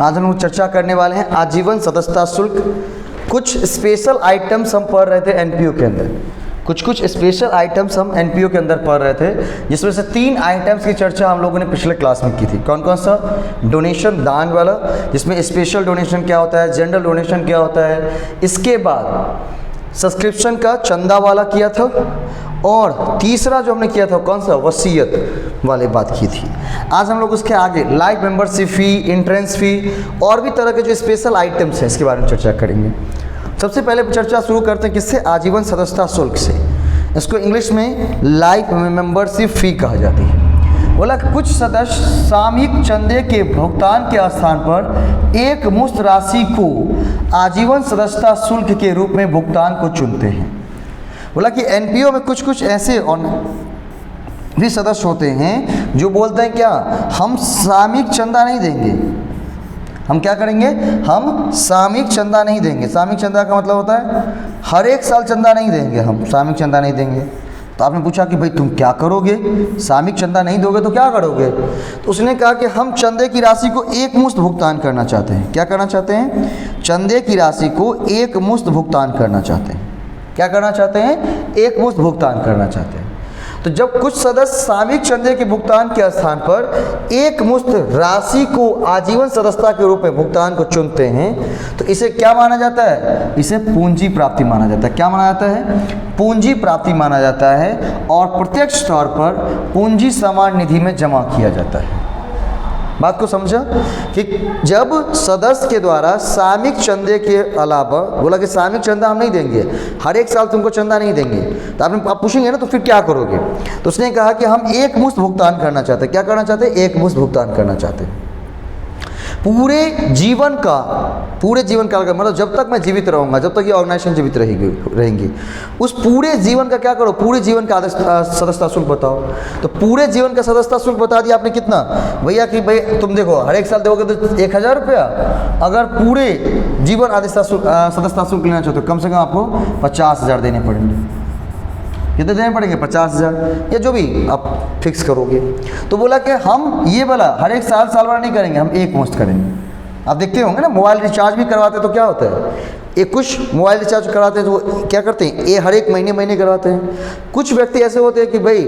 आज हम लोग चर्चा करने वाले हैं आजीवन सदस्यता शुल्क। कुछ स्पेशल आइटम्स हम पढ़ रहे थे एनपीओ के अंदर, कुछ स्पेशल आइटम्स हम एनपीओ के अंदर पढ़ रहे थे, जिसमें से 3 आइटम्स की चर्चा हम लोगों ने पिछले क्लास में की थी। कौन कौन सा? डोनेशन, दान वाला, जिसमें स्पेशल डोनेशन क्या होता है, जनरल डोनेशन क्या होता है, इसके बाद सब्सक्रिप्शन का चंदा वाला किया था, और तीसरा जो हमने किया था कौन सा? वसीयत वाले बात की थी। आज हम लोग उसके आगे लाइफ मेंबरशिप फ़ी, एंट्रेंस फ़ी और भी तरह के जो स्पेशल आइटम्स हैं इसके बारे में चर्चा करेंगे। सबसे पहले चर्चा शुरू करते हैं किससे? आजीवन सदस्यता शुल्क से। इसको इंग्लिश में लाइफ मेंबरशिप फ़ी कहा जाती है। बोला कि कुछ सदस्य सामयिक चंदे के भुगतान के स्थान पर एक मुश्त राशि को आजीवन सदस्यता शुल्क के रूप में भुगतान को चुनते हैं। बोला कि एनपीओ में कुछ ऐसे भी सदस्य होते हैं जो बोलते हैं क्या, हम सामयिक चंदा नहीं देंगे। हम क्या करेंगे? हम सामयिक चंदा नहीं देंगे। सामयिक चंदा का मतलब होता है हर एक साल चंदा नहीं देंगे, हम सामयिक चंदा नहीं देंगे। तो आपने पूछा कि भाई तुम क्या करोगे, सामयिक चंदा नहीं दोगे तो क्या करोगे? तो उसने कहा कि हम चंदे की राशि को एक मुश्त भुगतान करना चाहते हैं। क्या करना चाहते हैं? चंदे की राशि को एक मुश्त भुगतान करना चाहते हैं। क्या करना चाहते हैं? एक मुश्त भुगतान करना चाहते हैं। तो जब कुछ सदस्य सामयिक चंदे के भुगतान के स्थान पर एक मुश्त राशि को आजीवन सदस्यता के रूप में भुगतान को चुनते हैं तो इसे क्या माना जाता है? इसे पूंजी प्राप्ति माना जाता है। क्या माना जाता है? पूंजी प्राप्ति माना जाता है, और प्रत्यक्ष तौर पर पूंजी समान निधि में जमा किया जाता है। बात को समझा कि जब सदस्य के द्वारा सामयिक चंदे के अलावा, बोला कि सामयिक चंदा हम नहीं देंगे, हर एक साल तुमको चंदा नहीं देंगे, तो आप पूछेंगे ना तो फिर क्या करोगे? तो उसने कहा कि हम एक मुश्त भुगतान करना चाहते हैं। क्या करना चाहते हैं? एक मुश्त भुगतान करना चाहते हैं। पूरे जीवन का मतलब जब तक मैं जीवित रहूँगा, जब तक ये ऑर्गेनाइजेशन जीवित रहेंगी, उस पूरे जीवन का क्या करो? पूरे जीवन का सदस्यता शुल्क बताओ। तो पूरे जीवन का सदस्यता शुल्क बता दिया आपने कितना भैया कि भाई तुम देखो हर एक साल दोगे तो 1000 रुपया। अगर पूरे जीवन सदस्यता शुल्क लेना चाहते हो कम से कम आपको 50,000 देने पड़ेंगे। कितने देने पड़ेंगे? 50,000, या जो भी आप फिक्स करोगे। तो बोला कि हम ये वाला हर एक साल वाला नहीं करेंगे, हम एक मुश्त करेंगे। आप देखते होंगे ना, मोबाइल रिचार्ज भी करवाते तो क्या होता है, एक कुछ मोबाइल रिचार्ज करवाते हैं तो वो क्या करते हैं, ये हर एक महीने करवाते हैं। कुछ व्यक्ति ऐसे होते हैं कि भाई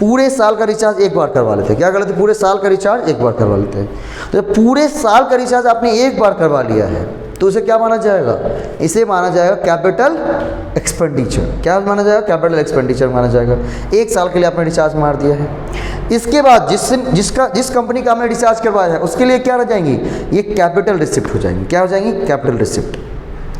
पूरे साल का रिचार्ज एक बार करवा लेते हैं। क्या कर लेते हैं? पूरे साल का रिचार्ज एक बार करवा लेते हैं। तो जब पूरे साल का रिचार्ज आपने एक बार करवा लिया है तो उसे क्या माना जाएगा? इसे माना जाएगा कैपिटल एक्सपेंडिचर। क्या माना जाएगा? कैपिटल एक्सपेंडिचर माना जाएगा। एक साल के लिए आपने रिचार्ज मार दिया है। इसके बाद जिस कंपनी का आपने रिचार्ज करवाया है उसके लिए क्या रह जाएंगी? ये कैपिटल रिसिप्ट हो जाएंगी। क्या हो जाएंगी? Capital receipt.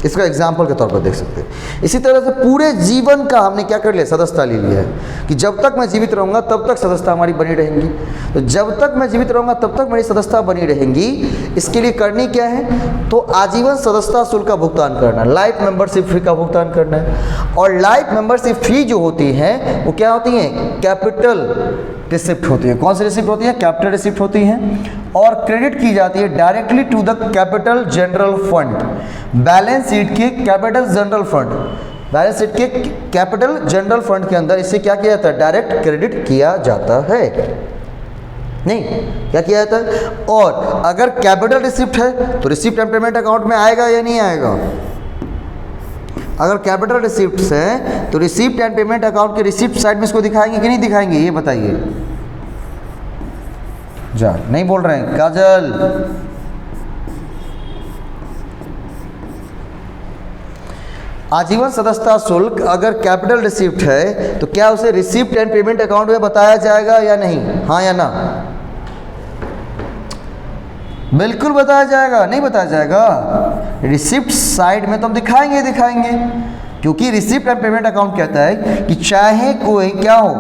इसका एग्जाम्पल के तौर पर देख सकते हैं। इसी तरह से पूरे जीवन का हमने क्या कर लिया? सदस्यता ले लिया है कि जब तक मैं जीवित रहूँगा तब तक सदस्यता हमारी बनी रहेंगी। तो जब तक मैं जीवित रहूँगा तब तक मेरी सदस्यता बनी रहेंगी। इसके लिए करनी क्या है? तो आजीवन सदस्यता शुल्क का भुगतान करना, लाइफ मेंबरशिप फी का भुगतान करना है। और लाइफ मेंबरशिप फी जो होती है वो क्या होती है? कैपिटल रिसिप्ट होती है। कौन सी रिसिप्ट होती है? कैपिटल रिसिप्ट होती हैं, और क्रेडिट की जाती है directly to the capital general fund. Balance sheet के capital general fund, balance sheet के कैपिटल जनरल फंड के अंदर इससे क्या किया जाता है? डायरेक्ट क्रेडिट किया जाता है। नहीं, क्या किया जाता है? और अगर कैपिटल रिसिप्ट है तो रिसिप्ट एंड पेमेंट अकाउंट में आएगा या नहीं आएगा? अगर कैपिटल रिसिप्ट्स हैं तो रिसिप्ट एंड पेमेंट अकाउंट के रिसिप्ट साइड में इसको दिखाएंगे कि नहीं दिखाएंगे? ये बताइए। जा नहीं बोल रहे हैं काजल। आजीवन सदस्यता शुल्क अगर कैपिटल रिसिप्ट है तो क्या उसे रिसिप्ट एंड पेमेंट अकाउंट में बताया जाएगा या नहीं? हाँ या ना? बिल्कुल बताया जाएगा। नहीं बताया जाएगा? रिसिप्ट साइड में तो हम दिखाएंगे, क्योंकि रिसिप्ट एंड पेमेंट अकाउंट कहता है कि चाहे कोई क्या हो,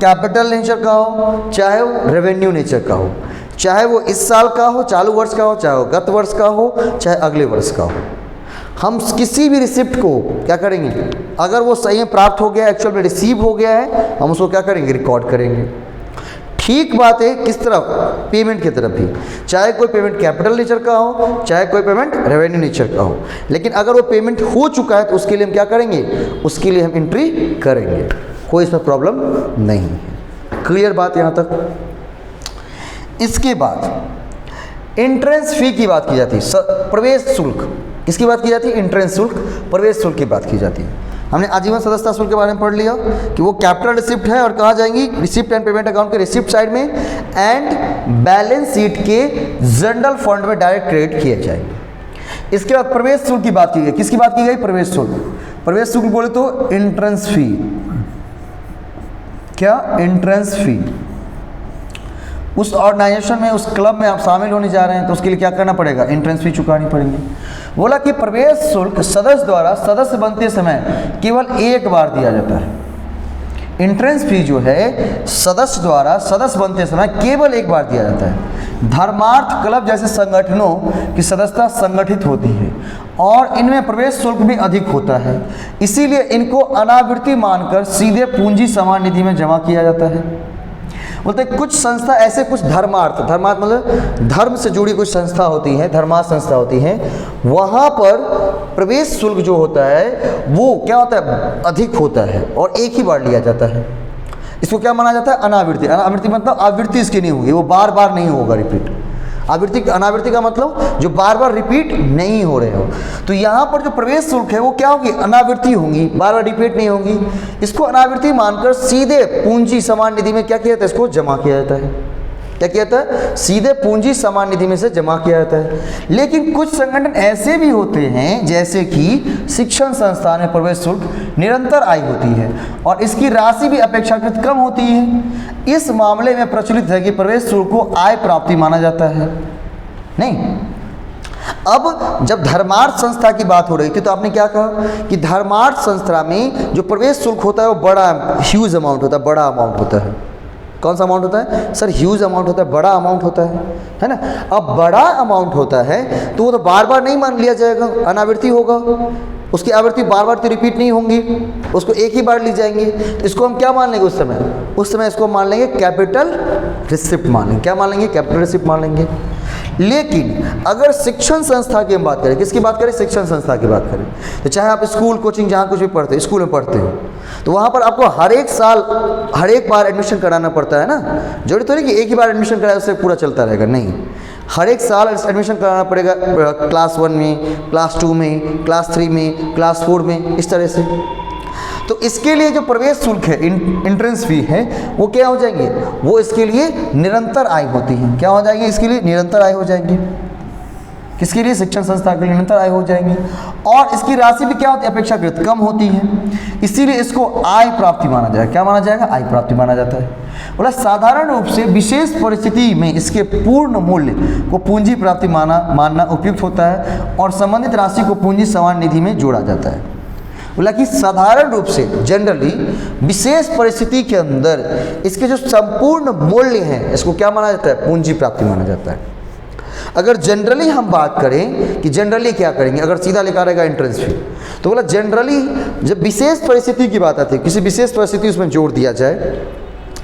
कैपिटल नेचर का हो, चाहे वो रेवेन्यू नेचर का हो, चाहे वो इस साल का हो, चालू वर्ष का हो, चाहे वो गत वर्ष का हो, चाहे अगले वर्ष का हो, हम किसी भी रिसिप्ट को क्या करेंगे? अगर वो सही में प्राप्त हो गया, एक्चुअल में रिसीव हो गया है, हम उसको क्या करेंगे? रिकॉर्ड करेंगे। ठीक बात है किस तरफ? पेमेंट की तरफ भी। चाहे कोई पेमेंट कैपिटल नेचर का हो, चाहे कोई पेमेंट रेवेन्यू नेचर का हो, लेकिन अगर वो पेमेंट हो चुका है तो उसके लिए हम क्या करेंगे? उसके लिए हम एंट्री करेंगे। कोई इसमें प्रॉब्लम नहीं है। क्लियर बात यहाँ तक? इसके बाद एंट्रेंस फी की बात की जाती है, प्रवेश शुल्क। किसकी बात की जाती है? एंट्रेंस शुल्क, प्रवेश शुल्क की बात की जाती है। हमने आजीवन सदस्यता शुल्क के बारे में पढ़ लिया कि वो कैपिटल रिसिप्ट है और कहाँ जाएंगी? रिसिप्ट एंड पेमेंट अकाउंट के रिसिप्ट साइड में एंड बैलेंस शीट के जनरल फंड में डायरेक्ट क्रेडिट किए जाएंगे। इसके बाद प्रवेश शुल्क की बात की गई। किसकी बात की गई? प्रवेश शुल्क। प्रवेश शुल्क बोले तो एंट्रेंस फी। क्या? Entrance fee. उस ऑर्गेनाइजेशन में, उस क्लब में आप शामिल होने जा रहे हैं तो उसके लिए क्या करना पड़ेगा? एंट्रेंस फी चुकानी पड़ेगी। बोला कि प्रवेश शुल्क सदस्य द्वारा सदस्य बनते समय केवल एक बार दिया जाता है। एंट्रेंस फी जो है सदस्य द्वारा सदस्य बनते समय केवल एक बार दिया जाता है। धर्मार्थ क्लब जैसे संगठनों की सदस्यता संगठित होती है और इनमें प्रवेश शुल्क भी अधिक होता है, इसीलिए इनको अनावृत्ति मानकर सीधे पूंजी समान निधि में जमा किया जाता है। बोलते कुछ संस्था ऐसे, कुछ धर्मार्थ मतलब धर्म से जुड़ी कुछ संस्था होती है, धर्मार्थ संस्था होती है, वहाँ पर प्रवेश शुल्क जो होता है वो क्या होता है? अधिक होता है और एक ही बार लिया जाता है। इसको क्या माना जाता है? अनावृत्ति। अनावृत्ति मतलब आवृत्ति इसकी नहीं होगी, वो बार बार नहीं होगा रिपीट। आवृत्ति, अनावृत्ति का मतलब जो बार बार रिपीट नहीं हो रहे हो। तो यहाँ पर जो प्रवेश शुल्क है वो क्या होगी? अनावृत्ति होंगी, बार बार रिपीट नहीं होंगी। इसको अनावृत्ति मानकर सीधे पूंजी समान निधि में क्या किया जाता है? इसको जमा किया जाता है। क्या किया जाता है? सीधे पूंजी समान निधि में से जमा किया जाता है। लेकिन कुछ संगठन ऐसे भी होते हैं जैसे कि शिक्षण संस्थान में प्रवेश शुल्क निरंतर आय होती है और इसकी राशि भी अपेक्षाकृत कम होती है। इस मामले में प्रचलित है कि प्रवेश शुल्क को आय प्राप्ति माना जाता है। नहीं, अब जब धर्मार्थ संस्था की बात हो रही थी तो आपने क्या कहा कि धर्मार्थ संस्था में जो प्रवेश शुल्क होता है वो बड़ा ह्यूज अमाउंट होता है, बड़ा अमाउंट होता है। कौन सा अमाउंट होता है? सर ह्यूज अमाउंट होता है, बड़ा अमाउंट होता है ना। अब बड़ा अमाउंट होता है तो वो तो बार बार नहीं मान लिया जाएगा, अनावृत्ति होगा, उसकी आवृत्ति बार बार तो रिपीट नहीं होंगी, उसको एक ही बार ली जाएंगी। तो इसको हम क्या मान लेंगे उस समय इसको मान लेंगे कैपिटल रिसिप्ट मान लेंगे। क्या मान लेंगे? कैपिटल रिसिप्ट मान लेंगे। लेकिन अगर शिक्षण संस्था की हम बात करें, किसकी बात करें? शिक्षण संस्था की बात करें, तो चाहे आप स्कूल, कोचिंग, जहाँ कुछ भी पढ़ते हैं, स्कूल में पढ़ते हो, तो वहाँ पर आपको हर एक साल हर एक बार एडमिशन कराना पड़ता है ना। जरूरी तो नहीं कि एक ही बार एडमिशन कराए उससे पूरा चलता रहेगा, नहीं, हर एक साल एडमिशन कराना पड़ेगा। क्लास 1 में, क्लास 2 में, क्लास 3 में, क्लास 4 में, इस तरह से। तो इसके लिए जो प्रवेश शुल्क है, एंट्रेंस फी है, वो क्या हो जाएंगे? वो इसके लिए निरंतर आय होती है। क्या हो जाएगी? इसके लिए निरंतर आय हो जाएंगी। किसके लिए? शिक्षण संस्था के लिए निरंतर आय हो जाएंगी और इसकी राशि भी क्या होती है? अपेक्षाकृत कम होती है, इसीलिए इसको आय प्राप्ति माना जाएगा। क्या माना जाएगा? आय प्राप्ति माना जाता है। बोला साधारण रूप से विशेष परिस्थिति में इसके पूर्ण मूल्य को पूंजी प्राप्ति मानना उपयुक्त होता है और संबंधित राशि को पूंजी समान निधि में जोड़ा जाता है। बोला कि साधारण रूप से, जनरली, विशेष परिस्थिति के अंदर इसके जो संपूर्ण मूल्य हैं इसको क्या माना जाता है? पूंजी प्राप्ति माना जाता है। अगर जनरली हम बात करें कि जनरली क्या करेंगे, अगर सीधा लिखा रहेगा एंट्रेंस फी, तो बोला जनरली जब विशेष परिस्थिति की बात आती है, किसी विशेष परिस्थिति उसमें जोड़ दिया जाए,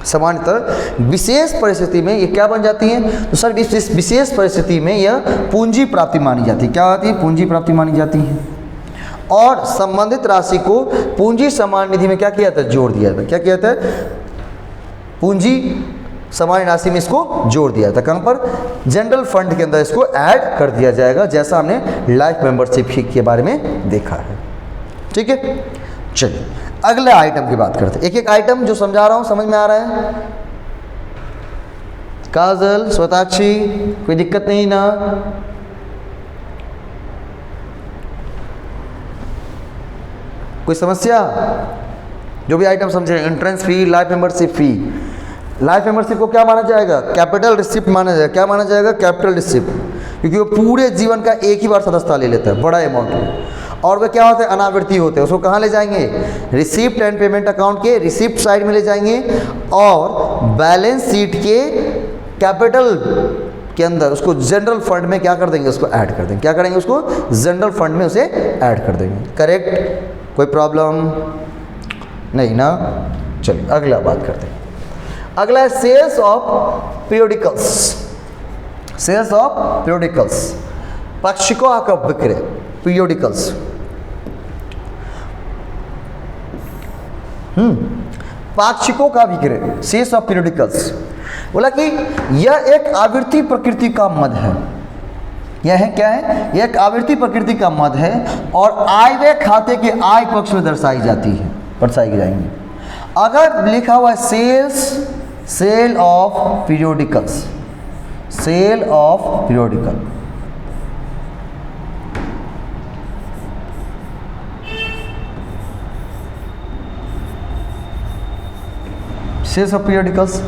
सामान्यतः विशेष परिस्थिति में ये क्या बन जाती है? तो सर इस विशेष परिस्थिति में यह पूंजी प्राप्ति मानी जाती है। क्या होती है? पूंजी प्राप्ति मानी जाती है और संबंधित राशि को पूंजी समान निधि में क्या किया था? जोड़ दिया था। क्या किया था? पूंजी समान राशि में इसको जोड़ दिया था। कहाँ पर? जनरल फंड के अंदर इसको ऐड कर दिया जाएगा, जैसा हमने लाइफ मेंबरशिप के बारे में देखा है। ठीक है, चलिए अगले आइटम की बात करते हैं। एक एक आइटम जो समझा रहा हूं समझ में आ रहा है? काजल, स्वताक्षी, कोई दिक्कत नहीं ना? कोई समस्या? जो भी आइटम समझे, entrance fee, life membership fee. Life membership को क्या माना जाएगा? कैपिटल रिसिप्ट माना जाएगा। क्या माना जाएगा? कैपिटल रिसिप्ट, क्योंकि वो पूरे जीवन का एक ही बार सदस्यता ले लेता है, बड़ा अमाउंट में। और वे क्या होते हैं? अनावृत्ति होते हैं। उसको कहाँ ले जाएंगे? रिसिप्ट एंड पेमेंट अकाउंट के रिसिप्ट साइड में ले जाएंगे और बैलेंस शीट के कैपिटल के अंदर उसको जनरल फंड में क्या कर देंगे? उसको ऐड कर देंगे। क्या करेंगे? उसको जनरल फंड में उसे ऐड कर देंगे। करेक्ट? कोई प्रॉब्लम नहीं ना? चलिए अगला बात करते हैं। अगला है sales of periodicals. Sales of periodicals, पाक्षिकों का विक्रय, पीरियोडिकल्स। पाक्षिकों का विक्रय, सेल्स ऑफ पीरियोडिकल्स। बोला कि यह एक आवृत्ति प्रकृति का मद है। यह है क्या है, यह एक आवर्ती प्रकृति का मद है और आय व्यय खाते के आय पक्ष में दर्शाई जाएंगी। अगर लिखा हुआ है sale of periodicals, sale of periodical, sales of periodicals,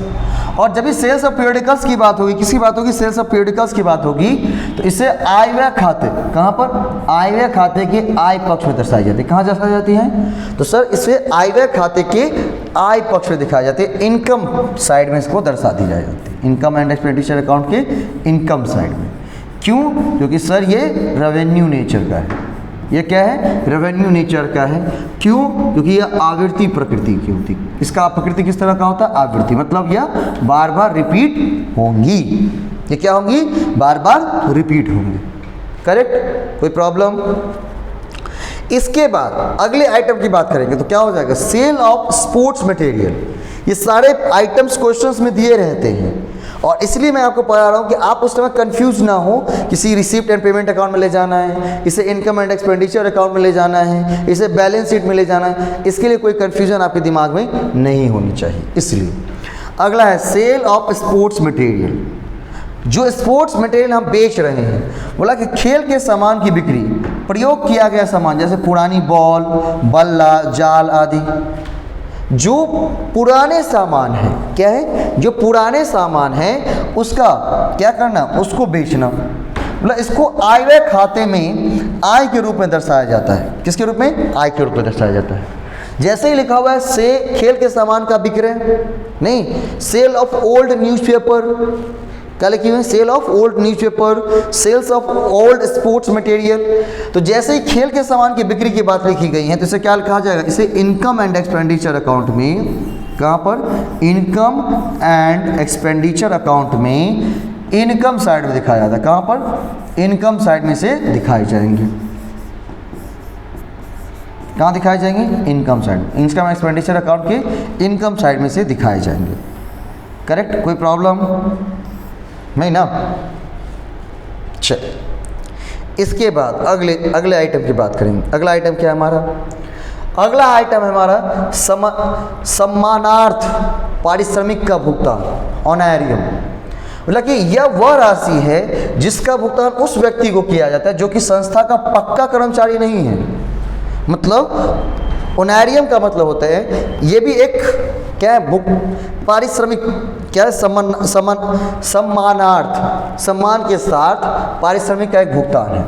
और जब भी सेल्स ऑफ पीरियोडिकल्स की बात होगी, किसकी बात होगी, सेल्स ऑफ पीरियोडिकल्स की बात होगी, तो इसे आय व्यय खाते, कहाँ पर, आय व्यय खाते के आय पक्ष में दर्शाई जाती है। कहाँ दर्शाई जाती है, तो सर इसे आय व्यय खाते के आय पक्ष में दिखाई जाती है, इनकम साइड में इसको दर्शा दी जाती है, इनकम एंड एक्सपेंडिचर अकाउंट के इनकम साइड में। क्यों, क्योंकि सर ये रेवेन्यू नेचर का है, ये क्या है, रेवेन्यू नेचर का है। क्यों, क्योंकि यह आवर्ती प्रकृति की होती है। इसका प्रकृति किस तरह का होता है, आवर्ती, मतलब यह बार बार रिपीट होंगी, ये क्या होंगी, बार बार रिपीट होंगी। करेक्ट, कोई प्रॉब्लम। इसके बाद अगले आइटम की बात करेंगे तो क्या हो जाएगा, सेल ऑफ स्पोर्ट्स मटेरियल। ये सारे आइटम्स क्वेश्चंस में दिए रहते हैं और इसलिए मैं आपको पढ़ा रहा हूँ कि आप उस समय कंफ्यूज ना हो, किसी रिसीप्ट एंड पेमेंट अकाउंट में ले जाना है, इसे इनकम एंड एक्सपेंडिचर अकाउंट में ले जाना है, इसे बैलेंस शीट में ले जाना है, इसके लिए कोई कन्फ्यूजन आपके दिमाग में नहीं होनी चाहिए। इसलिए अगला है सेल ऑफ स्पोर्ट्स मटेरियल। जो स्पोर्ट्स मटेरियल हम बेच रहे हैं, बोला कि खेल के सामान की बिक्री, प्रयोग किया गया सामान जैसे पुरानी बॉल, बल्ला, जाल आदि, जो पुराने सामान है, क्या है, जो पुराने सामान है उसका क्या करना, उसको बेचना, मतलब इसको आय व्यय खाते में आय के रूप में दर्शाया जाता है। किसके रूप में, आय के रूप में दर्शाया जाता है। जैसे ही लिखा हुआ है से खेल के सामान का विक्रय, नहीं, सेल ऑफ ओल्ड न्यूज़पेपर, क्या लिखी हुई है, sale of old newspaper, sales of old sports material. तो जैसे ही खेल के सामान की बिक्री की बात लिखी गई है तो इसे क्या लिखा जाएगा, इसे इनकम एंड एक्सपेंडिचर अकाउंट में, कहाँ पर, इनकम एंड एक्सपेंडिचर अकाउंट में इनकम साइड में दिखाया जाता है। कहाँ पर, इनकम साइड में से दिखाई जाएंगे। कहाँ दिखाए जाएंगे, income side, income expenditure account के इनकम साइड में से दिखाए जाएंगे। करेक्ट, कोई प्रॉब्लम नहीं ना। चल, इसके बाद अगले आइटम की बात करेंगे। अगला आइटम क्या है हमारा, अगला आइटम है हमारा सम्मानार्थ पारिश्रमिक का भुगतान, ऑनरेरियम। मतलब कि यह वह राशि है जिसका भुगतान उस व्यक्ति को किया जाता है जो कि संस्था का पक्का कर्मचारी नहीं है। मतलब ऑनरेरियम का मतलब होता है, ये भी एक क्या है, पारिश्रमिक, क्या है, सम्मानार्थ, सम्मान के साथ पारिश्रमिक का एक भुगतान है।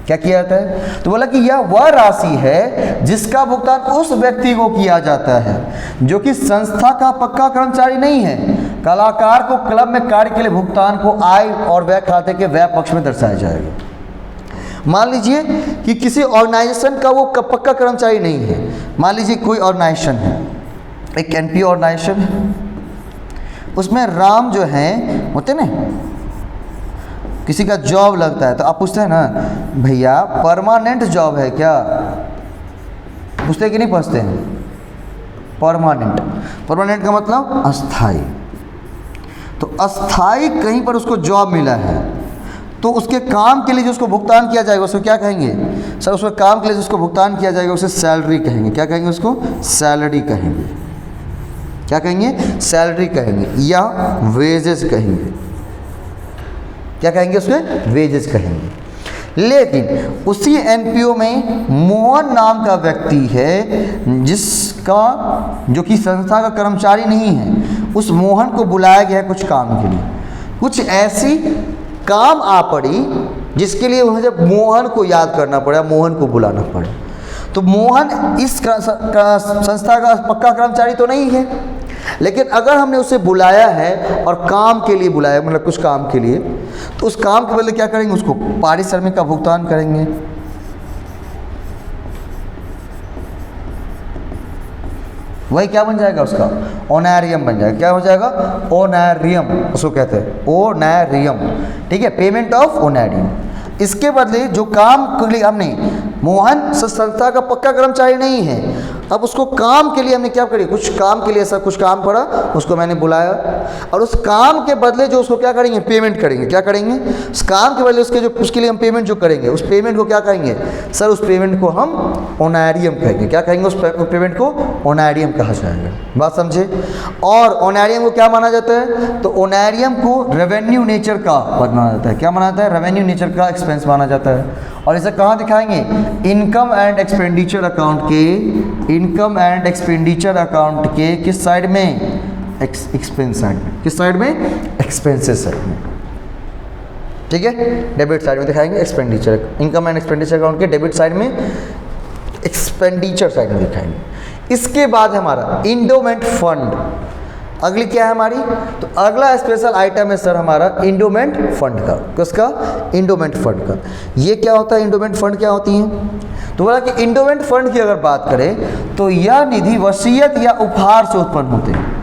क्या किया जाता है, तो बोला कि यह वह राशि है जिसका भुगतान उस व्यक्ति को किया जाता है जो कि संस्था का पक्का कर्मचारी नहीं है। कलाकार को क्लब में कार्य के लिए भुगतान को आय और व्यय खाते के व्यय पक्ष में दर्शाया जाएगा। मान लीजिए कि किसी ऑर्गेनाइजेशन का वो पक्का कर्मचारी नहीं है। मान लीजिए कोई ऑर्गेनाइजेशन है, एक एनपीओ ऑर्गेनाइजेशन है, उसमें राम जो हैं होते ना, किसी का जॉब लगता है तो आप पूछते हैं ना, भैया परमानेंट जॉब है क्या, पूछते हैं कि नहीं पूछते हैं, परमानेंट, परमानेंट का मतलब अस्थाई। तो अस्थाई कहीं पर उसको जॉब मिला है तो उसके काम के लिए जो उसको भुगतान किया जाएगा उसको क्या कहेंगे, सर उसके काम के लिए जिसको भुगतान किया जाएगा उसे सैलरी कहेंगे। क्या कहेंगे, उसको सैलरी कहेंगे। क्या कहेंगे, सैलरी कहेंगे या वेजेस कहेंगे। क्या कहेंगे, उसमें वेजेस कहेंगे। लेकिन उसी एनपीओ में मोहन नाम का व्यक्ति है जिसका, जो कि संस्था का कर्मचारी नहीं है, उस मोहन को बुलाया गया है कुछ काम के लिए। कुछ ऐसी काम आ पड़ी जिसके लिए उन्हें जब मोहन को याद करना पड़ा, मोहन को बुलाना पड़ा। तो मोहन इस संस्था का पक्का कर्मचारी तो नहीं है, लेकिन अगर हमने उसे बुलाया है और काम के लिए बुलाया, मतलब कुछ काम के लिए, तो उस काम के बदले क्या करेंगे, उसको पारिश्रमिक का भुगतान करेंगे। वही क्या बन जाएगा, उसका ऑनरेरियम बन जाएगा। क्या हो जाएगा, ऑनरेरियम उसको कहते हैं, ऑनरेरियम। ठीक है, पेमेंट ऑफ ऑनरेरियम। इसके बदले जो काम के लिए हमने, मोहन संस्था का पक्का कर्मचारी नहीं है, अब उसको काम के लिए हमने क्या करी, कुछ काम के लिए ऐसा कुछ काम पड़ा, उसको मैंने बुलाया और उस काम के बदले जो उसको क्या करेंगे, पेमेंट करेंगे। क्या करेंगे, उस काम के बदले उसके लिए हम पेमेंट जो करेंगे, उस पेमेंट को क्या कहेंगे सर, उस पेमेंट को हम ऑनरियम कहेंगे। क्या कहेंगे, उस पेमेंट को ऑनरियम कहा जाएगा। बात समझे। और ऑनरियम को क्या माना जाता है, तो ऑनरियम को रेवेन्यू नेचर का माना जाता है। क्या माना जाता है, रेवेन्यू नेचर का एक्सपेंस माना जाता है। और इसे कहाँ दिखाएंगे, इनकम एंड एक्सपेंडिचर अकाउंट के, इनकम एंड एक्सपेंडिचर अकाउंट के किस साइड में, एक्सपेंस साइड में। किस साइड में, एक्सपेंसेस साइड में। ठीक है, डेबिट साइड में दिखाएंगे expenditure, income and expenditure account के डेबिट साइड में, एक्सपेंडिचर साइड में दिखाएंगे। इसके बाद हमारा इंडोमेंट फंड, अगली क्या है हमारी, तो अगला स्पेशल आइटम है सर हमारा इंडोमेंट फंड का। किसका, इंडोमेंट फंड का। ये क्या होता है, इंडोमेंट फंड क्या होती है, तो बोला कि इंडोमेंट फंड की अगर बात करें तो यह निधि वसीयत या उपहार से उत्पन्न होते हैं।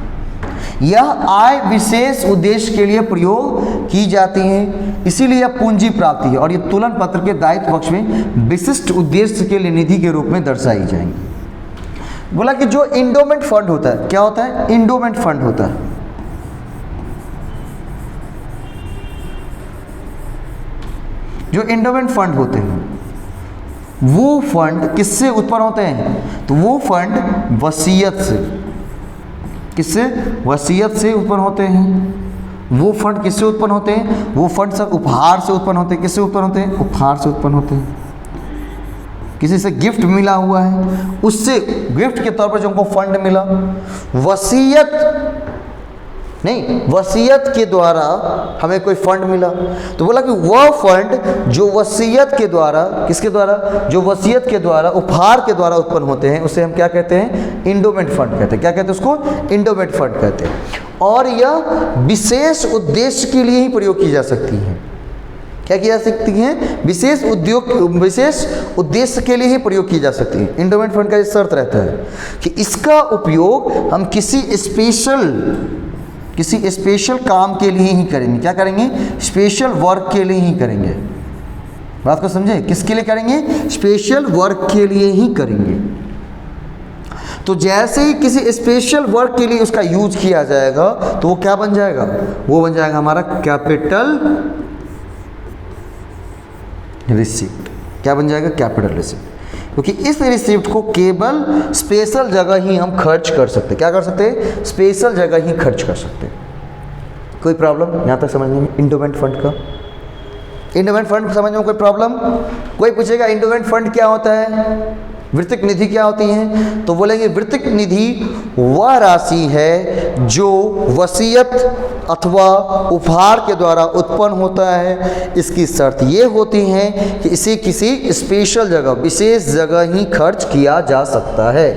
यह आय विशेष उद्देश्य के लिए प्रयोग की जाती है, इसीलिए यह पूंजी प्राप्ति है और ये तुलन पत्र के दायित्व पक्ष में विशिष्ट उद्देश्य के लिए निधि के रूप में दर्शाई जाएंगी। बोला कि जो इंडोमेंट फंड होता है, क्या होता है, इंडोमेंट फंड होता है। जो इंडोमेंट फंड होते हैं वो फंड किससे उत्पन्न होते हैं, तो वो फंड वसीयत से, किससे, वसीयत से उत्पन्न होते हैं। वो फंड किससे उत्पन्न होते हैं, वो फंड सब उपहार से उत्पन्न होते हैं। किससे उत्पन्न होते हैं, उपहार से उत्पन्न होते हैं। किसी से गिफ्ट मिला हुआ है, उससे गिफ्ट के तौर पर जो हमको फंड मिला, वसीयत नहीं, वसीयत के द्वारा हमें कोई फंड मिला, तो बोला कि वह फंड जो वसीयत के द्वारा, किसके द्वारा, जो वसीयत के द्वारा, उपहार के द्वारा उत्पन्न होते हैं, उसे हम क्या कहते हैं, इंडोमेंट फंड कहते हैं। क्या कहते हैं उसको, इंडोमेंट फंड कहते हैं। और यह विशेष उद्देश्य के लिए ही प्रयोग की जा सकती है। क्या की जा सकती हैं, विशेष उद्देश्य के लिए ही प्रयोग की जा सकती है। इंडोमेंट फंड का ये शर्त रहता है कि इसका उपयोग हम किसी स्पेशल काम के लिए ही करेंगे। क्या करेंगे, स्पेशल वर्क के लिए ही करेंगे। बात को समझे, किसके लिए करेंगे, स्पेशल वर्क के लिए ही करेंगे। तो जैसे ही किसी स्पेशल वर्क के लिए उसका यूज किया जाएगा तो वो क्या बन जाएगा, वो बन जाएगा हमारा कैपिटल रिसिप्ट। क्या बन जाएगा, कैपिटल रिसिप्ट। क्योंकि इस रिसिप्ट को केवल स्पेशल जगह ही हम खर्च कर सकते हैं। क्या कर सकते हैं, स्पेशल जगह ही खर्च कर सकते हैं। कोई प्रॉब्लम यहाँ तक समझने में, इंडोमेंट फंड का, इंडोमेंट फंड समझने में कोई प्रॉब्लम। कोई पूछेगा इंडोमेंट फंड क्या होता है, वित्तिक निधि क्या होती है, तो बोलेंगे वित्तिक निधि वह राशि है जो वसीयत अथवा उपहार के द्वारा उत्पन्न होता है। इसकी शर्त ये होती है कि इसे किसी स्पेशल जगह, विशेष जगह ही खर्च किया जा सकता है।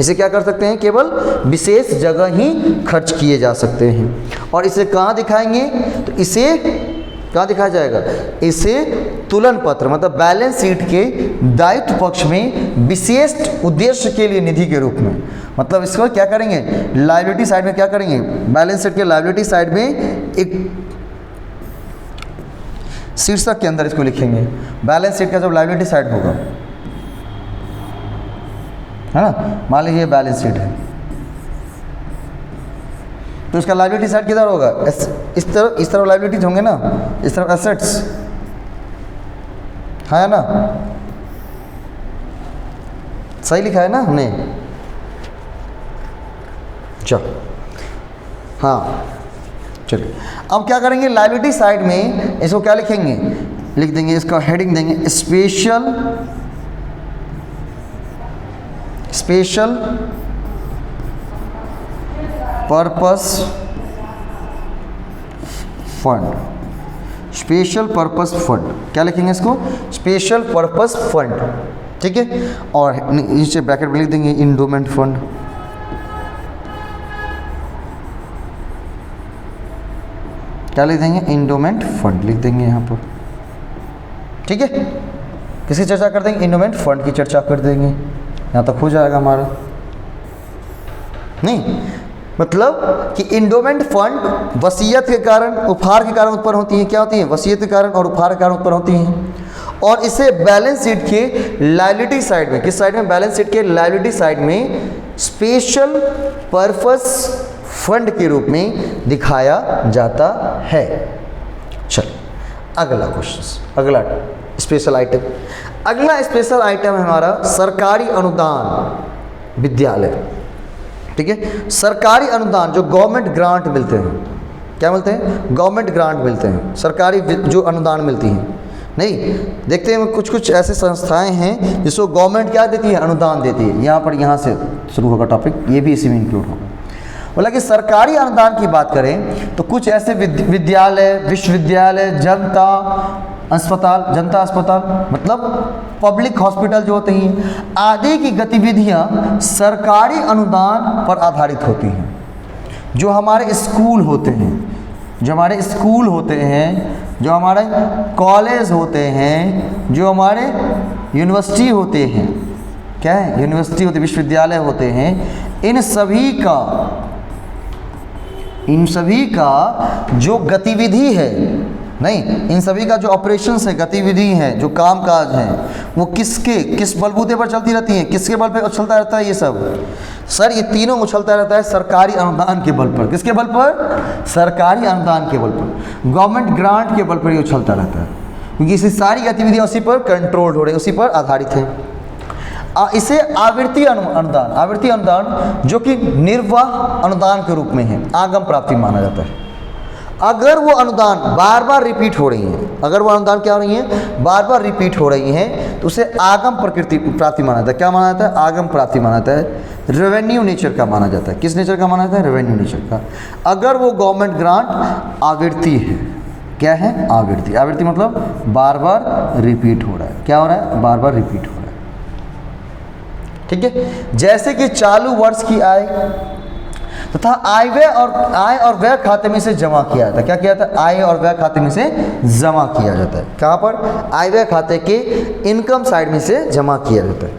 इसे क्या कर सकते हैं, केवल विशेष जगह ही खर्च किए जा सकते हैं। और इसे कहाँ दिखाएंगे, तो इसे कहाँ दिखाया जाएगा, इसे तुलन पत्र मतलब बैलेंस शीट के दायित्व पक्ष में विशेष उद्देश्य के लिए निधि के रूप में, मतलब इसको क्या करेंगे, लायबिलिटी साइड में क्या करेंगे, बैलेंस शीट के लायबिलिटी साइड में एक शीर्षक के अंदर इसको लिखेंगे। बैलेंस शीट का जब लायबिलिटी साइड होगा, है ना, मान लीजिए बैलेंस शीट है तो इसका लायबिलिटी साइड किधर होगा, इस तरफ लायबिलिटीज होंगे ना, इस तरफ एसेट्स है ना, सही लिखा है ना हमने। चलो हाँ चलिए, अब क्या करेंगे, लायबिलिटी साइड में इसको क्या लिखेंगे, लिख देंगे, इसका हेडिंग देंगे special purpose fund, special purpose fund. क्या लिखेंगे इसको, स्पेशल पर्पस फंड, ठीक है। और नीचे ब्रैकेट में लिख देंगे इंडोमेंट फंड। क्या लिख देंगे, इंडोमेंट फंड लिख देंगे यहाँ पर, ठीक है। किसकी चर्चा कर देंगे, इंडोमेंट फंड की चर्चा कर देंगे। यहाँ तक हो जाएगा हमारा, नहीं मतलब कि इंडोमेंट फंड वसीयत के कारण, उपहार के कारण उत्पन्न होती हैं। क्या होती हैं, वसीयत के कारण और उपहार के कारण उत्पन्न होती हैं। और इसे बैलेंस शीट के लायबिलिटी साइड में, किस साइड में, बैलेंस शीट के लायबिलिटी साइड में स्पेशल पर्पस फंड के रूप में दिखाया जाता है। चलिए अगला क्वेश्चन, अगला स्पेशल आइटम, अगला स्पेशल आइटम है हमारा सरकारी अनुदान विद्यालय। ठीक है, सरकारी अनुदान जो गवर्नमेंट ग्रांट मिलते हैं, क्या मिलते हैं, गवर्नमेंट ग्रांट मिलते हैं, सरकारी जो अनुदान मिलती हैं। नहीं, देखते हैं कुछ कुछ ऐसे संस्थाएं हैं जिसको गवर्नमेंट क्या देती है, अनुदान देती है। यहाँ पर, यहाँ से शुरू होगा टॉपिक, ये भी इसी में इंक्लूड होगा। बोला कि सरकारी अनुदान की बात करें तो कुछ ऐसे विद्यालय, विश्वविद्यालय, जनता अस्पताल मतलब पब्लिक हॉस्पिटल जो होते हैं, आदि की गतिविधियां सरकारी अनुदान पर आधारित होती हैं। जो हमारे स्कूल होते हैं, जो हमारे स्कूल होते हैं, जो हमारे कॉलेज होते हैं, जो हमारे यूनिवर्सिटी होते हैं, क्या है, यूनिवर्सिटी होते, विश्वविद्यालय होते हैं, इन सभी का जो गतिविधि है, नहीं, इन सभी का जो ऑपरेशंस है, गतिविधि है, जो कामकाज है, वो किस बलबूते पर चलती रहती हैं, किसके बल पे उछलता रहता है ये सब? सर ये तीनों उछलता रहता है सरकारी अनुदान के बल पर। किसके बल पर? सरकारी अनुदान के बल पर, गवर्नमेंट ग्रांट के बल पर ये उछलता रहता है, क्योंकि इसी सारी गतिविधियाँ उसी पर कंट्रोल हो रही, उसी पर आधारित है। इसे आवृत्ति अनुदान जो कि निर्वाह अनुदान के रूप में है, आगम प्राप्ति माना जाता है। अगर वो अनुदान बार बार रिपीट हो रही है, अगर वो अनुदान क्या हो रही है, बार बार रिपीट हो रही हैं, तो उसे आगम प्राप्ति माना जाता है। क्या माना जाता है? आगम प्राप्ति माना जाता है, रेवेन्यू नेचर का माना जाता है। किस नेचर का माना जाता है? रेवेन्यू नेचर का। अगर वो गवर्नमेंट ग्रांट आवृत्ति है, क्या है? आवृत्ति। आवृत्ति मतलब बार बार रिपीट हो रहा है। क्या हो रहा है? बार बार रिपीट हो रहा है। ठीक है, जैसे कि चालू वर्ष की आय तथा आय और व्यय खाते में से जमा किया जाता है। क्या किया जाता है? आय और व्यय खाते में से जमा किया जाता है। कहाँ पर? आय व्यय खाते के इनकम साइड में से जमा किया जाता है।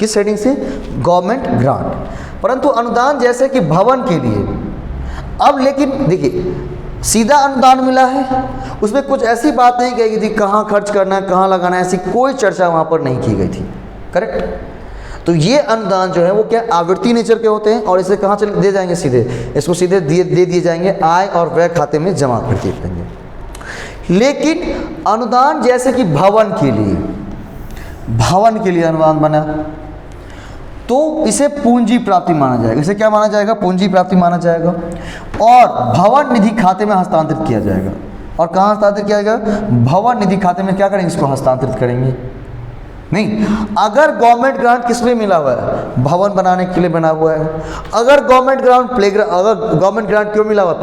किस हेडिंग से? Government grant. परंतु अनुदान जैसे कि भवन के लिए, अब लेकिन देखिए सीधा अनुदान मिला है, उसमें कुछ ऐसी बात नहीं कही गई थी कहाँ खर्च करना है, कहाँ लगाना है, ऐसी कोई चर्चा वहाँ पर नहीं की गई थी। करेक्ट? तो ये अनुदान जो है वो क्या आवृत्ति नेचर के होते हैं और इसे कहाँ चले दे जाएंगे? सीधे इसको सीधे दे दिए जाएंगे, आय और व्यय खाते में जमा कर दिए जाएंगे। लेकिन अनुदान जैसे कि भवन के लिए अनुदान बना तो इसे पूंजी प्राप्ति माना जाएगा। इसे क्या माना जाएगा? पूंजी प्राप्ति माना जाएगा और भवन निधि खाते में हस्तांतरित किया जाएगा। और कहाँ हस्तांतरित किया जाएगा? भवन निधि खाते में क्या करेंगे? इसको हस्तांतरित करेंगे। नहीं, अगर गवर्नमेंट ग्रांट किस लिए मिला हुआ है? भवन बनाने के लिए बना हुआ है। अगर गवर्नमेंट ग्रांट अगर गवर्नमेंट ग्रांट क्यों मिला हुआ है?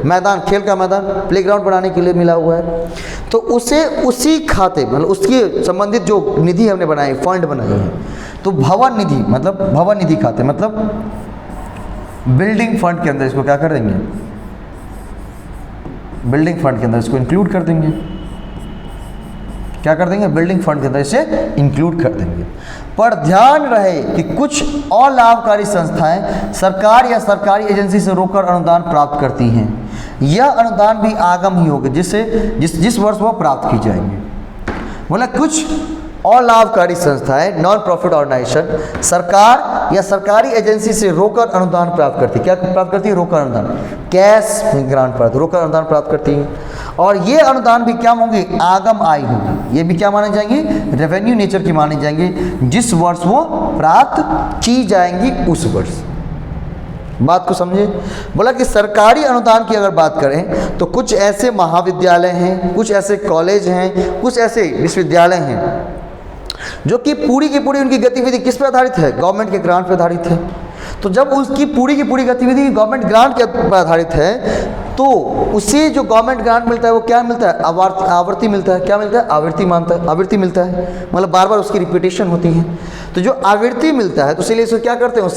मैदान, खेल का मैदान, प्लेग्राउंड बनाने के लिए मिला हुआ है, तो उसे उसी खाते मतलब उसकी संबंधित जो निधि हमने बनाई, फंड बनाई है, तो भवन निधि मतलब भवन निधि खाते मतलब बिल्डिंग फंड के अंदर इसको क्या कर देंगे? बिल्डिंग फंड के अंदर इसको इंक्लूड कर देंगे। क्या कर देंगे? बिल्डिंग फंड के अंदर इसे इंक्लूड कर देंगे। पर ध्यान रहे कि कुछ अलाभकारी संस्थाएं सरकार या सरकारी एजेंसी से रोककर अनुदान प्राप्त करती हैं। यह अनुदान भी आगम ही होगा जिस वर्ष वो प्राप्त की जाएंगे। बोला कुछ अलाभकारी संस्थाएं, नॉन प्रॉफिट ऑर्गेनाइजेशन सरकार या सरकारी एजेंसी से रोककर अनुदान प्राप्त करती है। क्या प्राप्त करती है? रोककर अनुदान, कैश में ग्रांट प्राप्त, रोककर अनुदान प्राप्त करती है। और ये अनुदान भी क्या होंगे? आगम आय होगी। ये भी क्या माने जाएंगे? रेवेन्यू नेचर की माने जाएंगे, जिस वर्ष वो प्राप्त की जाएंगी उस वर्ष। बात को समझे? बोला कि सरकारी अनुदान की अगर बात करें तो कुछ ऐसे महाविद्यालय हैं, कुछ ऐसे कॉलेज हैं, कुछ ऐसे विश्वविद्यालय हैं जो कि पूरी की पूरी उनकी गतिविधि किस पे आधारित है? गवर्नमेंट के ग्रांट पे आधारित है। तो जब उसकी पूरी की पूरी गतिविधि गवर्नमेंट ग्रांट के पर आधारित है, तो उसे जो गवर्नमेंट ग्रांट मिलता है वो क्या मिलता है? आवृत्ति मिलता है। क्या मिलता है? आवृत्ति मिलता है, मतलब बार बार उसकी रिपीटेशन होती है। तो जो आवृत्ति मिलता है तो इसलिए इसे क्या करते हैं?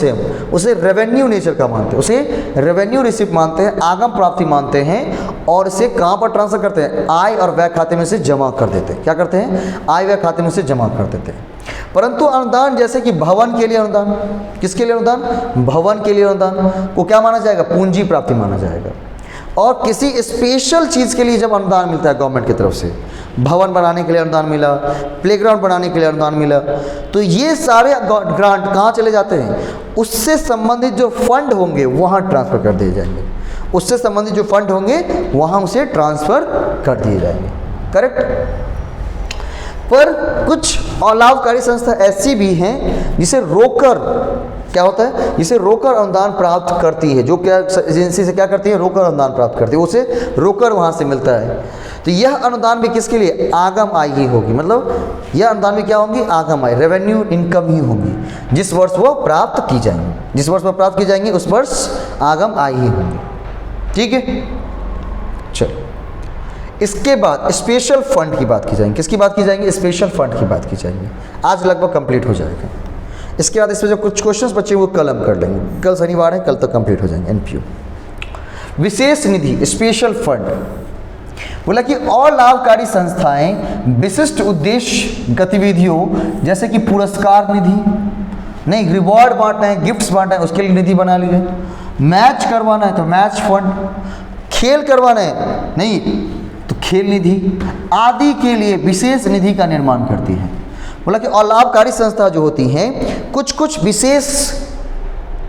उसे रेवेन्यू नेचर का मानते हैं, उसे रेवेन्यू रिसिप्ट मानते हैं, आगम प्राप्ति मानते हैं। और इसे कहाँ पर ट्रांसफर करते हैं? आय और व्यय खाते में से जमा कर देते हैं। क्या करते हैं? आय व्यय खाते में से जमा कर देते हैं। परंतु अनुदान जैसे कि भवन के लिए अनुदान, किसके लिए अनुदान? भवन के लिए अनुदान को क्या माना जाएगा? पूंजी प्राप्ति माना जाएगा। और किसी स्पेशल चीज़ के लिए जब अनुदान मिलता है गवर्नमेंट की तरफ से, भवन बनाने के लिए अनुदान मिला, प्लेग्राउंड बनाने के लिए अनुदान मिला, तो ये सारे ग्रांट कहाँ चले जाते हैं? उससे संबंधित जो फंड होंगे वहाँ ट्रांसफ़र कर दिए जाएंगे, उससे संबंधित जो फंड होंगे वहाँ उसे ट्रांसफ़र कर दिए जाएंगे। करेक्ट। पर कुछ अलाभकारी संस्था ऐसी भी हैं जिसे रोकर, क्या होता है, जिसे रोकर अनुदान प्राप्त करती है, जो क्या एजेंसी से क्या करती है, रोकर अनुदान प्राप्त करती है, उसे रोकर वहाँ से मिलता है। तो यह अनुदान भी किसके लिए? आगम आय ही होगी, मतलब यह अनुदान भी क्या होंगी? आगम आय, रेवेन्यू इनकम ही होंगी, जिस वर्ष वो प्राप्त की जाएंगी, जिस वर्ष वो प्राप्त की जाएंगी उस वर्ष आगम आय ही होंगी। ठीक है, चलो इसके बाद स्पेशल फंड की बात की जाएगी। किसकी बात की जाएगी? स्पेशल फंड की बात की जाएगी। आज लगभग कंप्लीट हो जाएगा। इसके बाद इसमें जो कुछ क्वेश्चंस बचे वो कल हम कर लेंगे, कल शनिवार है, कल तक कंप्लीट हो जाएंगे। एनपीयू विशेष निधि, स्पेशल फंड, बोला कि और लाभकारी संस्थाएं विशिष्ट उद्देश्य गतिविधियों जैसे कि पुरस्कार निधि, नहीं रिवॉर्ड बांटना है, गिफ्ट्स बांटना है, उसके लिए निधि बना ली है, मैच करवाना है तो मैच फंड, खेल करवाना है नहीं तो खेल निधि आदि के लिए विशेष निधि का निर्माण करती है। बोला कि अलाभकारी संस्था जो होती हैं कुछ कुछ विशेष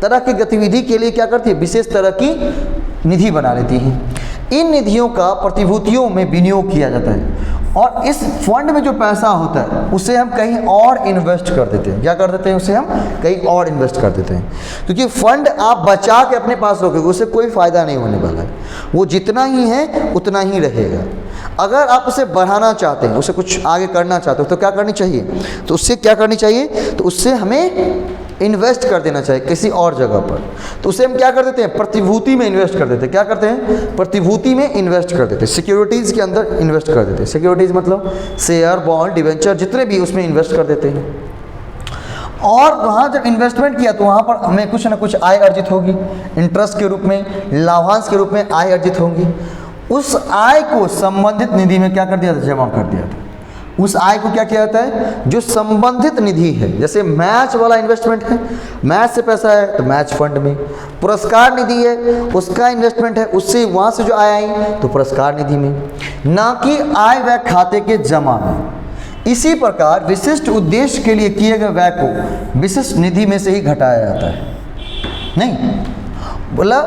तरह की गतिविधि के लिए क्या करती है? विशेष तरह की निधि बना लेती हैं। इन निधियों का प्रतिभूतियों में विनियोग किया जाता है और इस फंड में जो पैसा होता है उसे हम कहीं और इन्वेस्ट कर देते हैं। क्या कर देते हैं? उसे हम कहीं और इन्वेस्ट कर देते हैं, क्योंकि फंड आप बचा के अपने पास रखोगे उससे कोई फ़ायदा नहीं होने वाला है, वो जितना ही है उतना ही रहेगा। अगर आप उसे बढ़ाना चाहते हैं, उसे कुछ आगे करना चाहते हो तो क्या करनी चाहिए? तो उससे क्या करनी चाहिए? तो उससे हमें इन्वेस्ट कर देना चाहिए किसी और जगह पर। तो उसे हम क्या कर देते हैं? प्रतिभूति में इन्वेस्ट कर देते हैं। क्या करते हैं? प्रतिभूति में इन्वेस्ट कर देते हैं, सिक्योरिटीज़ के अंदर इन्वेस्ट कर देते हैं। सिक्योरिटीज़ मतलब शेयर, बॉन्ड, डिवेंचर, जितने भी उसमें इन्वेस्ट कर देते हैं। और वहाँ जब इन्वेस्टमेंट किया तो वहाँ पर हमें कुछ ना कुछ आय अर्जित होगी, इंटरेस्ट के रूप में, लाभांश के रूप में आय अर्जित होंगी। उस आय को संबंधित निधि में क्या कर दिया था? जमा कर दिया था। उस आय को क्या किया जाता है? जो संबंधित निधि है, जैसे मैच वाला इन्वेस्टमेंट है, मैच से पैसा है तो मैच फंड में, पुरस्कार निधि है उसका इन्वेस्टमेंट है, उससे वहाँ से जो आय आई तो पुरस्कार निधि में, ना कि आय व्यय खाते के जमा में। इसी प्रकार विशिष्ट उद्देश्य के लिए किए गए व्यय को विशिष्ट निधि में से ही घटाया जाता है। नहीं, बोला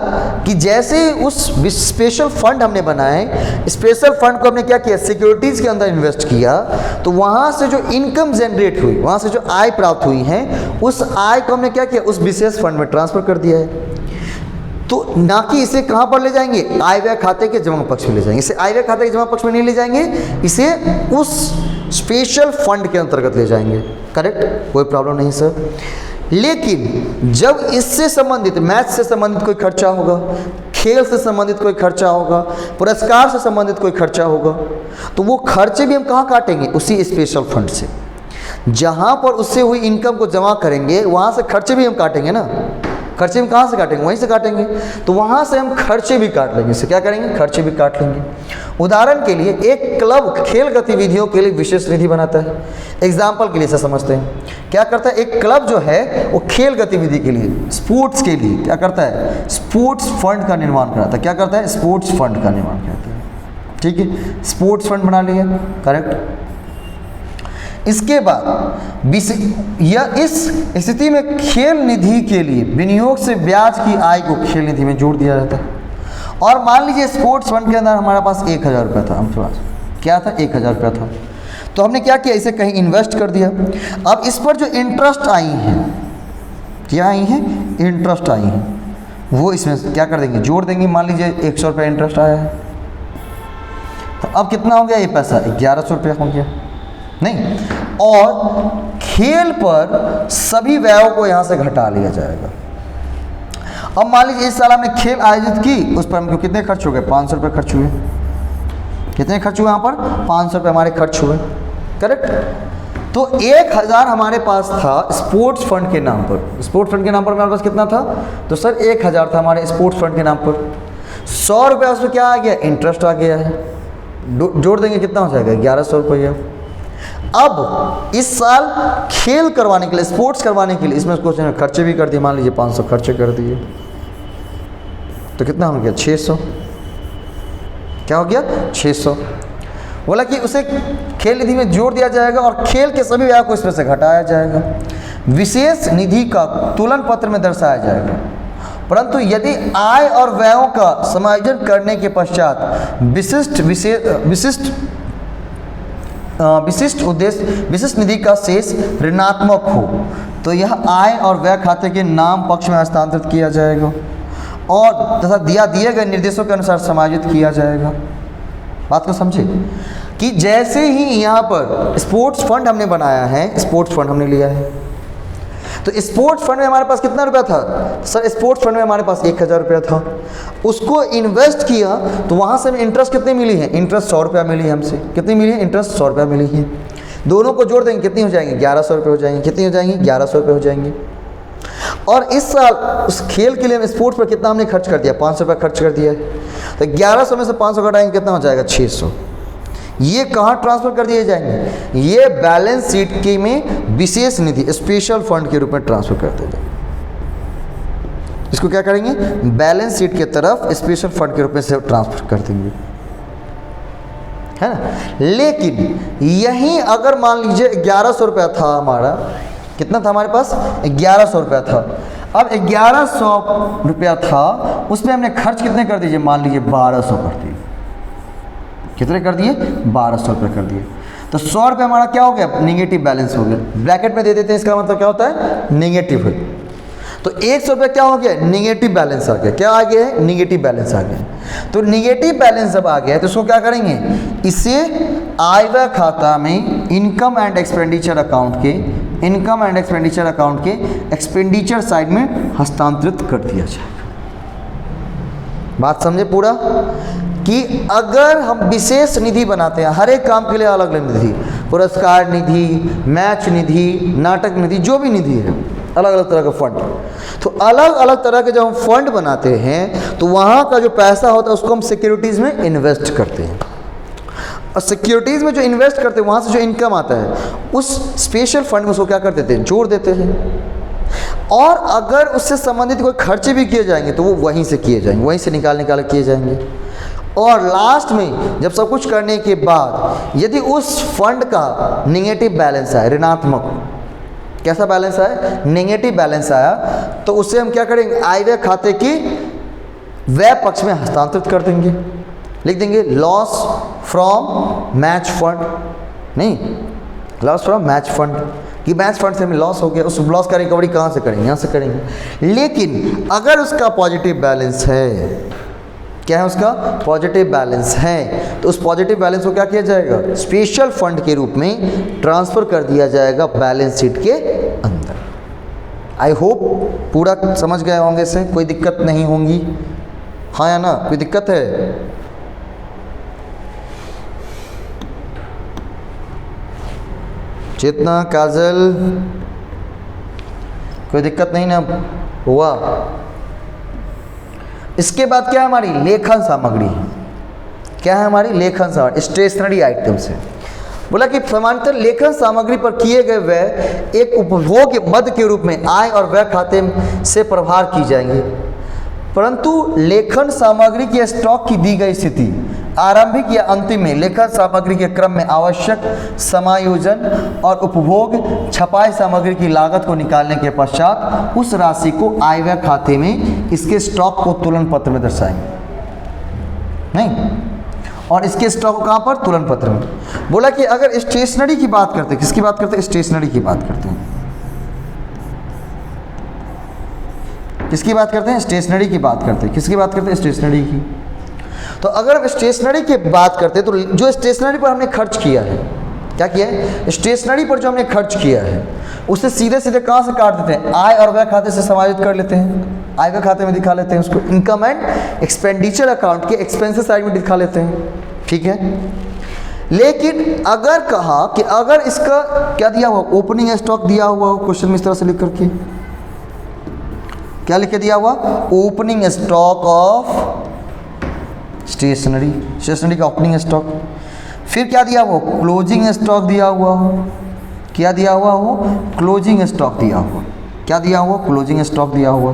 कि जैसे उस स्पेशल फंड हमने बनाए, स्पेशल फंड को हमने क्या किया? सिक्योरिटीज़ के अंदर इन्वेस्ट किया, तो वहाँ से जो इनकम जनरेट हुई, वहाँ से जो आय प्राप्त हुई है, उस आय को हमने क्या किया? उस विशेष फंड में ट्रांसफ़र कर दिया है। तो ना कि इसे कहाँ पर ले जाएंगे? आय व्यय खाते के जमा पक्ष में ले जाएंगे। इसे आय व्यय खाते के जमा पक्ष में नहीं ले जाएंगे, इसे उस स्पेशल फंड के अंतर्गत ले जाएंगे। करेक्ट, कोई प्रॉब्लम नहीं सर। लेकिन जब इससे संबंधित, मैच से संबंधित कोई खर्चा होगा, खेल से संबंधित कोई खर्चा होगा, पुरस्कार से संबंधित कोई खर्चा होगा, तो वो खर्चे भी हम कहाँ काटेंगे? उसी स्पेशल फंड से। जहाँ पर उससे हुई इनकम को जमा करेंगे वहाँ से खर्चे भी हम काटेंगे ना। खर्चे हम कहाँ से काटेंगे? वहीं से काटेंगे। तो वहाँ से हम खर्चे भी काट लेंगे। इससे क्या करेंगे? खर्चे भी काट लेंगे। उदाहरण के लिए एक क्लब खेल गतिविधियों के लिए विशेष निधि बनाता है। एग्जाम्पल के लिए इसे समझते हैं। क्या करता है? एक क्लब जो है वो खेल गतिविधि के लिए, स्पोर्ट्स के लिए क्या करता है? स्पोर्ट्स फंड का निर्माण कराता है। क्या करता है? स्पोर्ट्स फंड का निर्माण करता है। ठीक है, स्पोर्ट्स फंड बना लिया। करेक्ट। इसके बाद या इस स्थिति में खेल निधि के लिए विनियोग से ब्याज की आय को खेल निधि में जोड़ दिया जाता है। और मान लीजिए स्पोर्ट्स फंड के अंदर हमारे पास 1000 रुपया था, हम थोड़ा क्या था? 1000 रुपया था, तो हमने क्या किया? इसे कहीं इन्वेस्ट कर दिया। अब इस पर जो इंटरेस्ट आई हैं, क्या आई हैं? इंटरेस्ट आई हैं, वो इसमें क्या कर देंगे? जोड़ देंगे। मान लीजिए 100 रुपया इंटरेस्ट आया है, तो अब कितना हो गया ये पैसा? 1100 रुपया हो गया। नहीं, और खेल पर सभी व्ययों को यहाँ से घटा लिया जाएगा। अब मान लीजिए इस साल हमने खेल आयोजित की, उस पर हमको कितने खर्च हो गए? 500 रुपये खर्च हुए। कितने खर्च हुए? यहाँ पर 500 रुपये हमारे खर्च हुए। करेक्ट। तो 1000 हमारे पास था स्पोर्ट्स फंड के नाम पर। स्पोर्ट्स फंड के नाम पर हमारे पास कितना था? तो सर 1000 था हमारे स्पोर्ट्स फंड के नाम पर। 100 रुपया उसमें क्या आ गया? इंटरेस्ट आ गया है। जोड़ देंगे कितना हो जाएगा? 1100 रुपया। अब इस साल खेल करवाने के लिए, स्पोर्ट्स करवाने के लिए इसमें कुछ खर्चे भी कर दिए। मान लीजिए 500 खर्चे कर दिए, तो कितना हो गया? 600। क्या हो गया 600। बोला कि उसे खेल निधि में जोड़ दिया जाएगा और खेल के सभी व्यय को इसमें से घटाया जाएगा। विशेष निधि का तुलन पत्र में दर्शाया जाएगा, परंतु यदि आय और व्ययों का समायोजन करने के पश्चात विशिष्ट निधि का शेष ऋणात्मक हो तो यह आय और व्यय खाते के नाम पक्ष में हस्तांतरित किया जाएगा और तथा दिए गए निर्देशों के अनुसार समायोजित किया जाएगा। बात को समझे कि जैसे ही यहाँ पर स्पोर्ट्स फंड हमने बनाया है, स्पोर्ट्स फंड हमने लिया है, तो स्पोर्ट्स फंड में हमारे पास कितना रुपया था सर? स्पोर्ट्स फंड में हमारे पास 1000 रुपया था, उसको इन्वेस्ट किया तो वहाँ से हमें इंटरेस्ट कितनी मिली है? इंटरेस्ट 100 रुपया मिली है हमसे। कितनी मिली है? इंटरेस्ट 100 रुपया मिली है। दोनों को जोड़ देंगे कितनी हो जाएंगे? 1100 रुपये हो जाएंगे। कितनी हो जाएंगी? 1100 रुपये हो जाएंगे। और इस साल उस खेल के लिए स्पोर्ट्स पर कितना हमने खर्च कर दिया? 500 रुपये खर्च कर दिया है। तो 1100 में से 500 घटाएंगे कितना हो जाएगा? 600। ये कहाँ ट्रांसफ़र कर दिए जाएंगे? ये बैलेंस शीट के में विशेष निधि स्पेशल फंड के रूप में ट्रांसफ़र कर दिए जाएंगे। इसको क्या करेंगे? बैलेंस शीट के तरफ स्पेशल फंड के रूप में से ट्रांसफ़र कर देंगे, है ना। लेकिन यहीं अगर मान लीजिए 1100 रुपया था हमारा, कितना था हमारे पास? 1100 रुपया था। अब 1100 रुपया था, उसमें हमने खर्च कितने कर दीजिए? मान लीजिए 1200 कर दिए। कितने कर दिए? 1200 रुपये कर दिए। तो 100 रुपये हमारा क्या हो गया? निगेटिव बैलेंस हो गया। ब्रैकेट में दे देते हैं, इसका मतलब क्या होता है? निगेटिव है। तो 100 रुपये क्या हो गया? निगेटिव बैलेंस आ गया। क्या आ गया है? निगेटिव बैलेंस आ गया। तो निगेटिव बैलेंस जब आ गया तो इसको क्या करेंगे? इसे आय व्यय खाता में इनकम एंड एक्सपेंडिचर अकाउंट के एक्सपेंडिचर साइड में हस्तांतरित कर दिया जाएगा। बात समझे पूरा? कि अगर हम विशेष निधि बनाते हैं, हर एक काम के लिए अलग अलग निधि, पुरस्कार निधि, मैच निधि, नाटक निधि, जो भी निधि है, अलग अलग तरह का फंड। तो अलग अलग तरह के जब हम फंड बनाते हैं तो वहाँ का जो पैसा होता है उसको हम सिक्योरिटीज़ में इन्वेस्ट करते हैं, और सिक्योरिटीज़ में जो इन्वेस्ट करते हैं वहाँ से जो इनकम आता है उस स्पेशल फंड में उसको क्या कर देते हैं? जोड़ देते हैं। और अगर उससे संबंधित कोई खर्चे भी किए जाएंगे तो वो वहीं से किए जाएंगे, वहीं से निकाल किए जाएंगे। और लास्ट में जब सब कुछ करने के बाद यदि उस फंड का निगेटिव बैलेंस आए, ऋणात्मक, कैसा बैलेंस आया? निगेटिव बैलेंस आया, तो उसे हम क्या करेंगे? आय व्यय खाते की व्यय पक्ष में हस्तांतरित कर देंगे। लिख देंगे लॉस फ्रॉम मैच फंड, नहीं, लॉस फ्रॉम मैच फंड, कि मैच फंड से हमें लॉस हो गया, उस लॉस का रिकवरी कहाँ से करेंगे? यहाँ से करेंगे। लेकिन अगर उसका पॉजिटिव बैलेंस है, क्या है उसका? पॉजिटिव बैलेंस है, तो उस पॉजिटिव बैलेंस को क्या किया जाएगा? स्पेशल फंड के रूप में ट्रांसफ़र कर दिया जाएगा बैलेंस शीट के अंदर। आई होप पूरा समझ गए होंगे, इससे कोई दिक्कत नहीं होंगी, हाँ या ना? कोई दिक्कत है? चेतना, काजल, कोई दिक्कत नहीं ना हुआ? इसके बाद क्या है हमारी? लेखन सामग्री। क्या है हमारी? लेखन सामग्री, स्टेशनरी आइटम्स है। बोला कि सामान्यतः लेखन सामग्री पर किए गए व्यय एक उपभोग मद के रूप में आय और व्यय खाते से प्रभार की जाएंगे, परंतु लेखन सामग्री के स्टॉक की दी गई स्थिति आरंभिक या अंतिम में लेखन सामग्री के क्रम में आवश्यक समायोजन और उपभोग छपाई सामग्री की लागत को निकालने के पश्चात उस राशि को आय व्यय खाते में इसके स्टॉक को तुलन पत्र में दर्शाएंगे, नहीं, और इसके स्टॉक कहाँ पर? तुलन पत्र में। बोला कि अगर स्टेशनरी की बात करते हैं, किसकी बात करते हैं? स्टेशनरी की बात करते हैं। किसकी बात करते हैं? स्टेशनरी की बात करते हैं। किसकी बात करते हैं? स्टेशनरी की। तो अगर हम स्टेशनरी की बात करते हैं तो जो स्टेशनरी पर हमने खर्च किया है, क्या किया है? स्टेशनरी पर जो हमने खर्च किया है उसे सीधे सीधे कहाँ से काट देते हैं? आय और व्यय खाते से समायोजित कर लेते हैं, आय व्यय खाते में दिखा लेते हैं उसको, इनकम एंड एक्सपेंडिचर अकाउंट के एक्सपेंसेस साइड में दिखा लेते हैं, ठीक है। लेकिन अगर कहा कि अगर इसका क्या दिया हुआ? ओपनिंग स्टॉक दिया हुआ हो, क्वेश्चन में इस तरह से लिख करके, क्या लिख के दिया हुआ? Opening stock of stationery, stationery का ओपनिंग स्टॉक। फिर क्या दिया हुआ? क्लोजिंग स्टॉक दिया हुआ हो। क्या दिया हुआ हो? क्लोजिंग स्टॉक दिया हुआ। क्या दिया हुआ? क्लोजिंग स्टॉक दिया हुआ।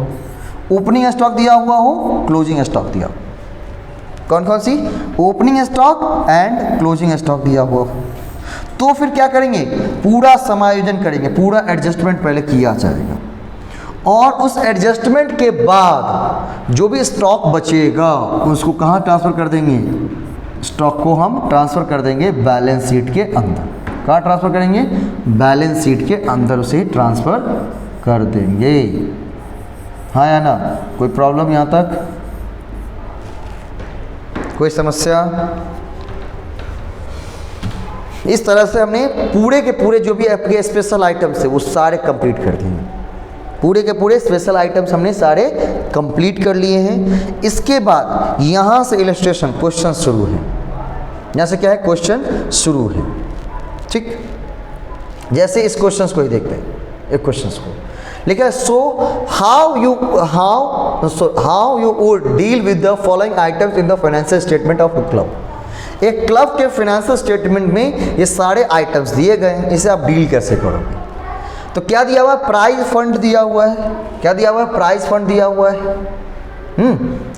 ओपनिंग स्टॉक दिया हुआ हो, क्लोजिंग स्टॉक दिया हुआ। कौन कौन सी? Opening stock and closing stock दिया हुआ। तो फिर क्या करेंगे? पूरा समायोजन करेंगे, पूरा एडजस्टमेंट पहले किया जाएगा और उस एडजस्टमेंट के बाद जो भी स्टॉक बचेगा उसको कहाँ ट्रांसफ़र कर देंगे? स्टॉक को हम ट्रांसफ़र कर देंगे बैलेंस शीट के अंदर। कहाँ ट्रांसफ़र करेंगे? बैलेंस शीट के अंदर उसे ट्रांसफ़र कर देंगे। हाँ या ना? कोई प्रॉब्लम यहाँ तक? कोई समस्या? इस तरह से हमने पूरे के पूरे जो भी आपके स्पेशल आइटम्स है वो सारे कंप्लीट कर दिए हैं। पूरे के पूरे स्पेशल आइटम्स हमने सारे कंप्लीट कर लिए हैं। इसके बाद यहाँ से इलस्ट्रेशन क्वेश्चन शुरू है। यहाँ से क्या है? क्वेश्चन शुरू है। ठीक, जैसे इस क्वेश्चन को ही देखते हैं। एक क्वेश्चन को लिखा है, so how you would deal with the following items in the financial statement of a club. एक क्लब के फाइनेंशियल स्टेटमेंट में ये सारे आइटम्स दिए गए हैं, इसे आप डील कैसे करोगे? तो क्या दिया हुआ है? प्राइज फंड दिया हुआ है। क्या दिया हुआ है? प्राइज फंड दिया हुआ है।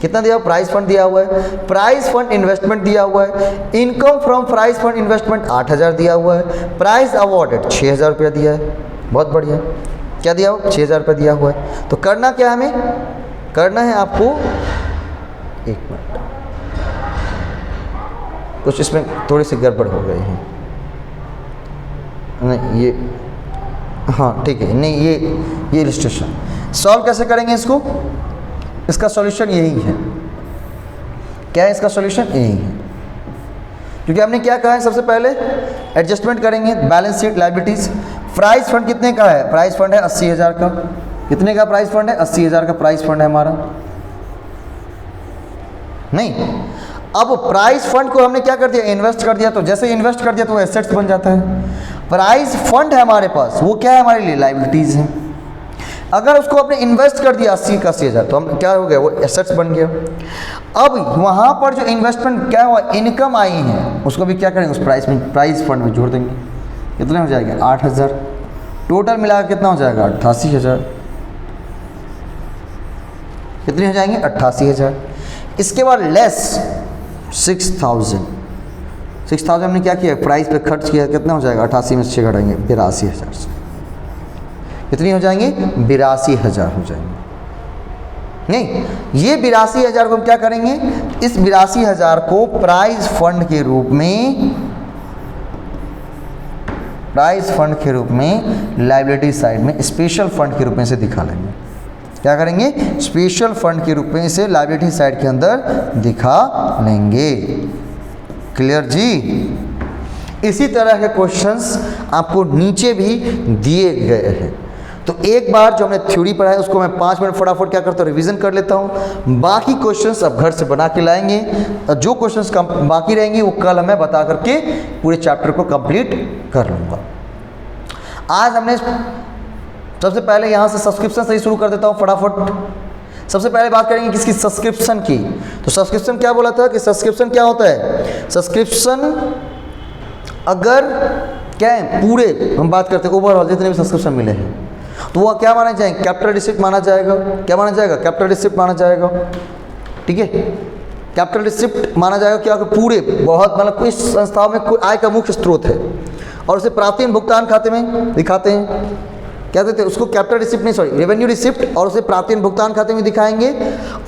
कितना दिया हुआ? प्राइज फंड दिया हुआ है। प्राइज फंड इन्वेस्टमेंट दिया हुआ है। Income from prize fund investment 8,000 दिया हुआ है। प्राइज अवॉर्डेड 6,000 रुपया दिया है। बहुत बढ़िया। क्या दिया हुआ? 6,000 रुपया दिया हुआ है। तो करना क्या है हमें? करना है आपको, एक मिनट, कुछ इसमें थोड़ी सी गड़बड़ हो गई है। नहीं ये, हाँ ठीक है, नहीं ये इलस्ट्रेशन सॉल्व कैसे करेंगे इसको? इसका सॉल्यूशन यही है। क्या है इसका सॉल्यूशन? यही है, क्योंकि हमने क्या कहा है? सबसे पहले एडजस्टमेंट करेंगे balance sheet liabilities. Price fund कितने का है? प्राइस फंड है 80,000 का। कितने का प्राइस फंड है? 80,000 का प्राइस फंड है हमारा। नहीं, अब प्राइस फंड को हमने क्या कर दिया? इन्वेस्ट कर दिया। तो जैसे इन्वेस्ट कर दिया तो वो एसेट्स बन जाता है। प्राइस फंड है हमारे पास, वो क्या है? हमारे लिए लायबिलिटीज है। अगर उसको आपने इन्वेस्ट कर दिया 80 का 80,000 तो हम क्या हो गया? वो एसेट्स बन गया। अब वहाँ पर जो इन्वेस्टमेंट क्या हुआ? इनकम आई है, उसको भी क्या करेंगे? उस प्राइस फंड में जोड़ देंगे। कितने हो जाएगा? 8,000। टोटल मिला कितना हो जाएगा? 88,000। कितने हो जाएंगे? 88,000। इसके बाद लेस 6,000। 6,000 हमने क्या किया? प्राइस पे खर्च किया। कितना हो जाएगा? 88 में 6 घटाएंगे 82,000 से। कितनी हो जाएंगे? 82,000 हो जाएंगे। नहीं, ये 82,000 को हम क्या करेंगे? इस 82,000 को प्राइज फंड के रूप में लायबिलिटी साइड में स्पेशल फंड के रूप में इसे दिखा लेंगे। क्या करेंगे? स्पेशल फंड के रूप में इसे लायबिलिटी साइड के अंदर दिखा लेंगे। क्लियर जी? इसी तरह के क्वेश्चंस आपको नीचे भी दिए गए हैं। तो एक बार जो हमने थ्योरी पढ़ा है उसको मैं 5 मिनट फटाफट क्या करता हूँ? रिवीजन कर लेता हूँ। बाकी क्वेश्चंस अब घर से बना के लाएंगे। जो क्वेश्चंस बाकी रहेंगे वो कल मैं बता करके पूरे चैप्टर को कंप्लीट कर लूँगा। आज हमने सबसे पहले यहाँ से सब्सक्रिप्शन से ही शुरू कर देता हूँ फटाफट। सबसे पहले बात करेंगे किसकी? सब्सक्रिप्शन की। तो सब्सक्रिप्शन क्या बोला था कि सब्सक्रिप्शन क्या होता है? सब्सक्रिप्शन अगर क्या है? पूरे हम बात करते हैं ओवरऑल जितने भी सब्सक्रिप्शन मिले हैं तो वह क्या माना जाएगा? कैपिटल रिसिप्ट माना जाएगा। क्या माना जाएगा? कैपिटल रिसिप्ट माना जाएगा। ठीक है, कैपिटल रिसिप्ट माना जाएगा। क्या? पूरे बहुत मतलब कोई संस्थाओं में कोई आय का मुख्य स्रोत है और उसे प्राप्तिहीन भुगतान खाते में दिखाते हैं। क्या देते हैं उसको? कैपिटल रिसिप्ट नहीं, सॉरी, रेवेन्यू रिसिप्ट। और उसे प्राप्तिहीन भुगतान खाते में दिखाएंगे।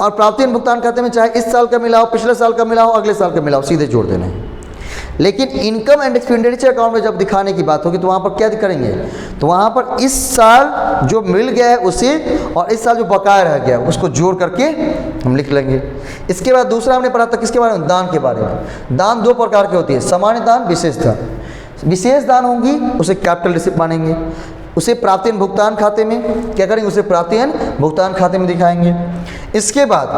और प्राप्तिहीन भुगतान खाते में चाहे इस साल का मिला हो, पिछले साल का मिला हो, अगले साल का मिला हो, सीधे जोड़ देना है। लेकिन इनकम एंड एक्सपेंडिचर अकाउंट में जब दिखाने की बात होगी तो वहाँ पर क्या करेंगे? तो वहाँ पर इस साल जो मिल गया है उसे और इस साल जो बकाया रह गया है उसको जोड़ करके हम लिख लेंगे। इसके बाद दूसरा हमने पढ़ा था किसके बारे में? दान के बारे में। दान 2 प्रकार की होती है, सामान्य दान, विशेष दान। विशेष दान होंगी उसे कैपिटल रिसिप्ट मानेंगे। उसे प्राप्तिहीन भुगतान खाते में क्या करेंगे? उसे प्राप्तिहीन भुगतान खाते में दिखाएंगे। इसके बाद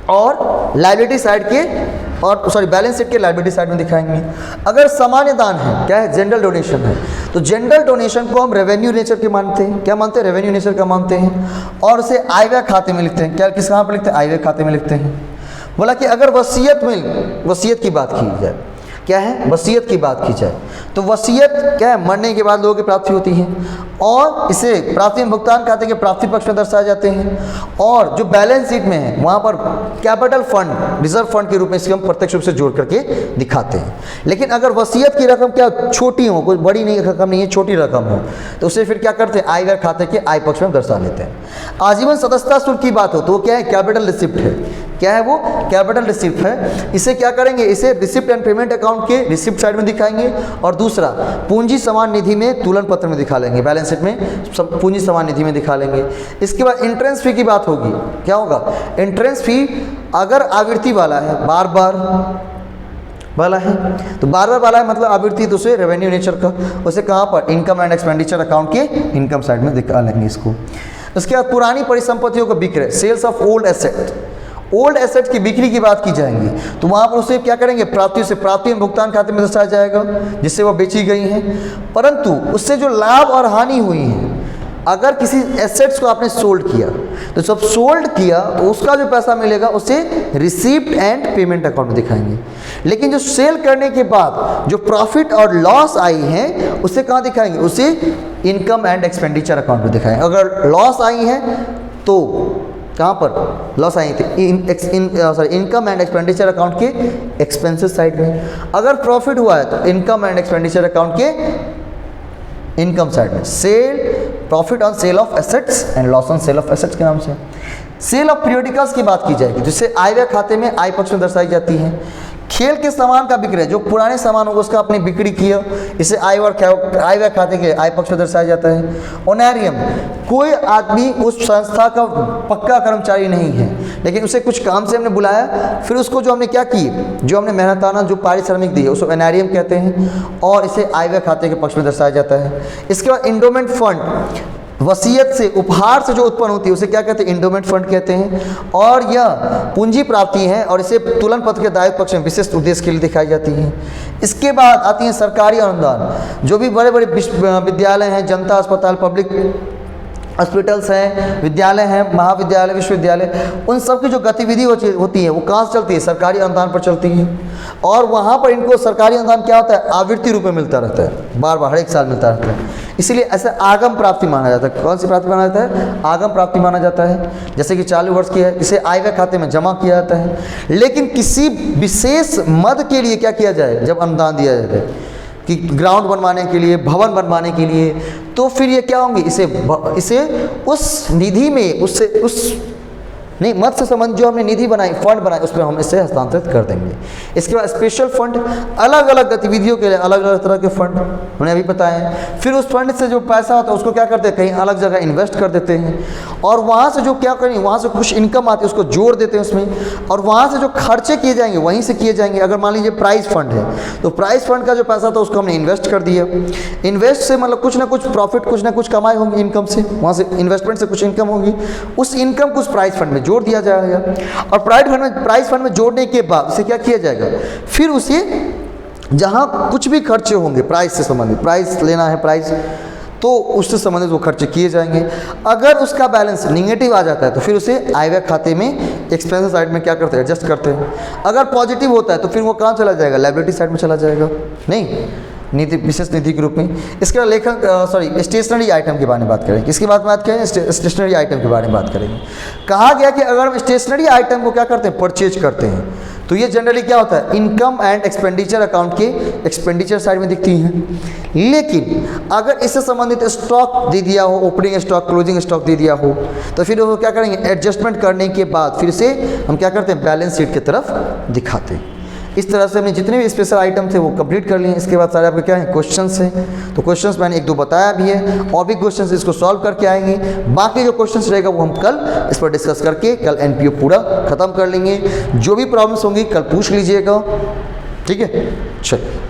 और लायबिलिटी साइड के और सॉरी बैलेंस शीट के लायबिलिटी साइड में दिखाएंगे। अगर सामान्य दान है, क्या है? जनरल डोनेशन है, तो जनरल डोनेशन को हम रेवेन्यू नेचर के मानते हैं। क्या मानते हैं? रेवेन्यू नेचर का मानते हैं और उसे आयव्यय खाते में लिखते हैं। क्या किस कहाँ पर लिखते हैं? आयव्यय खाते में लिखते हैं। बोला कि अगर वसीयत की बात की जाए, क्या है, वसीयत की बात की जाए तो वसीयत क्या है, मरने के बाद लोगों की प्राप्ति होती है और इसे प्राप्ति में भुगतान खाते के प्राप्ति पक्ष में दर्शाए जाते हैं। और जो बैलेंस शीट में है वहाँ पर कैपिटल फंड, रिजर्व फंड के रूप में इसे हम प्रत्यक्ष रूप से जोड़ करके दिखाते हैं। लेकिन अगर वसीयत की रकम क्या छोटी हो, कोई बड़ी नहीं रकम नहीं है, छोटी रकम हो, तो उसे फिर क्या करते हैं, आय व्यय खाते के आय पक्ष में दर्शा लेते हैं। आजीवन सदस्यता शुल्क की बात हो तो वो क्या है, कैपिटल रिसिप्ट है। क्या है वो, कैपिटल रिसिप्ट है। इसे क्या करेंगे, इसे रिसिप्ट एंड पेमेंट अकाउंट के रिसिप्ट साइड में दिखाएंगे और दूसरा पूंजी समान निधि में तुलन पत्र में दिखा लेंगे, बैलेंस शीट में पूंजी समान निधि में दिखा लेंगे। इसके बाद एंट्रेंस फी की बात होगी। क्या होगा, एंट्रेंस फी अगर आवृत्ति वाला है, बार बार वाला है तो बार बार वाला है मतलब आवृत्ति, तो उसे रेवेन्यू नेचर का, उसे कहाँ पर, इनकम एंड एक्सपेंडिचर अकाउंट के इनकम साइड में दिखा लेंगे इसको। उसके बाद पुरानी परिसंपत्तियों का विक्रय, sales of old asset, old asset की बिक्री की बात की जाएंगी तो वहाँ पर उसे क्या करेंगे, प्राप्तियों से प्राप्ति में भुगतान खाते में दर्शाया जाएगा जिससे वह बेची गई हैं। परंतु उससे जो लाभ और हानि हुई है, अगर किसी एसेट्स को आपने सोल्ड किया तो जब सोल्ड किया तो उसका जो पैसा मिलेगा उसे रिसीप्ट एंड पेमेंट अकाउंट में दिखाएंगे। लेकिन जो सेल करने के बाद जो प्रॉफिट और लॉस आई है उसे कहाँ दिखाएंगे, उसे इनकम एंड एक्सपेंडिचर अकाउंट में दिखाएंगे। अगर लॉस आई है तो कहाँ पर लॉस आई थी, इनकम एंड एक्सपेंडिचर अकाउंट के एक्सपेंसेस साइड में। अगर प्रॉफिट हुआ है तो इनकम एंड एक्सपेंडिचर अकाउंट के इनकम साइड में। Sale, profit on sale of assets and loss on sale of assets के नाम से। सेल ऑफ पीरियडिकल्स की बात की जाएगी जिससे आय व्यय खाते में आय पक्ष में दर्शाई जाती है। खेल के सामान का बिक्री, जो पुराने सामान होगा उसका अपनी बिक्री किया, इसे आय व्यय खाते के आय पक्ष में दर्शाया जाता है। ऑनरेरियम, कोई आदमी उस संस्था का पक्का कर्मचारी नहीं है लेकिन उसे कुछ काम से हमने बुलाया, फिर उसको जो हमने क्या की, जो हमने मेहनताना जो पारिश्रमिक दी है उसको ऑनरेरियम कहते हैं और इसे आय व्यय खाते के पक्ष में दर्शाया जाता है। इसके बाद इंडोमेंट फंड, वसीयत से, उपहार से जो उत्पन्न होती है उसे क्या कहते हैं, इंडोमेंट फंड कहते हैं और यह पूंजी प्राप्ति है और इसे तुलन पत्र के दायित्व पक्ष में विशिष्ट उद्देश्य के लिए दिखाई जाती है। इसके बाद आती है सरकारी अनुदान, जो भी बड़े बड़े विद्यालय हैं, जनता अस्पताल, पब्लिक हॉस्पिटल्स हैं, विद्यालय हैं, महाविद्यालय, विश्वविद्यालय, उन सब की जो गतिविधि होती है वो कहाँ से चलती है, सरकारी अनुदान पर चलती है। और वहाँ पर इनको सरकारी अनुदान क्या होता है, आवृत्ति रूप में मिलता रहता है, बार बार हर एक साल मिलता रहता है। इसलिए ऐसे आगम प्राप्ति माना जाता है। कौन सी प्राप्ति माना जाता है, आगम प्राप्ति माना जाता है। जैसे कि चालू वर्ष की है, इसे आय व्यय खाते में जमा किया जाता है। लेकिन किसी विशेष मद के लिए क्या किया जाए, जब अनुदान दिया जाता है कि ग्राउंड बनवाने के लिए, भवन बनवाने के लिए, तो फिर ये क्या होंगे, इसे उस निधि में नहीं, मत से संबंध जो हमने निधि बनाई, फंड बनाई, उसमें हम इसे हस्तांतरित कर देंगे। इसके बाद स्पेशल फंड, अलग अलग गतिविधियों के लिए अलग अलग तरह के फंड उन्हें अभी पता है। फिर उस फंड से जो पैसा होता है उसको क्या करते हैं, कहीं अलग जगह इन्वेस्ट कर देते हैं और वहाँ से जो क्या करेंगे, वहाँ से कुछ इनकम आती है उसको जोड़ देते हैं उसमें, और वहाँ से जो खर्चे किए जाएंगे वहीं से किए जाएंगे। अगर मान लीजिए प्राइज फंड है तो प्राइज फंड का जो पैसा था उसको हमने इन्वेस्ट कर दिया। इन्वेस्ट से मतलब कुछ ना कुछ प्रॉफिट, कुछ ना कुछ कमाई होंगी इनकम से, वहाँ से इन्वेस्टमेंट से कुछ इनकम होगी, उस इनकम को उस प्राइज फंड में जोड़ दिया जाएगा। और प्राइज फंड में जोड़ने के बाद उसे क्या किया जाएगा, फिर उसे जहां कुछ भी खर्चे होंगे प्राइस से संबंधित, प्राइस लेना है प्राइस, तो उससे संबंधित वो खर्चे किए जाएंगे। अगर उसका बैलेंस निगेटिव आ जाता है तो फिर उसे आय व्यय खाते में एक्सपेंस साइड में क्या करते हैं, एडजस्ट करते हैं। अगर पॉजिटिव होता है तो फिर वो कहाँ चला जाएगा, लायबिलिटी साइड में चला जाएगा, नहीं निधि, विशेष निधि के रूप में। इसके बाद स्टेशनरी आइटम के बारे में बात करेंगे। किसकी बात करें, स्टेशनरी आइटम के बारे में बात करेंगे। कहा गया कि अगर हम स्टेशनरी आइटम को क्या करते हैं, परचेज करते हैं, तो ये जनरली क्या होता है, इनकम एंड एक्सपेंडिचर अकाउंट के एक्सपेंडिचर साइड में दिखती हैं। लेकिन अगर इससे संबंधित स्टॉक दे दिया हो, ओपनिंग स्टॉक, क्लोजिंग स्टॉक दे दिया हो, तो फिर वो क्या करेंगे, एडजस्टमेंट करने के बाद फिर से हम क्या करते हैं, बैलेंस शीट की तरफ दिखाते हैं। इस तरह से हमने जितने भी स्पेशल आइटम थे वो कंप्लीट कर लिए। इसके बाद सारे आपके क्या है, क्वेश्चंस हैं। तो क्वेश्चंस मैंने एक दो बताया भी है, और भी क्वेश्चंस इसको सॉल्व करके आएंगे। बाकी जो क्वेश्चंस रहेगा वो हम कल इस पर डिस्कस करके कल एनपीओ पूरा खत्म कर लेंगे। जो भी प्रॉब्लम्स होंगी कल पूछ लीजिएगा, ठीक है। चलिए।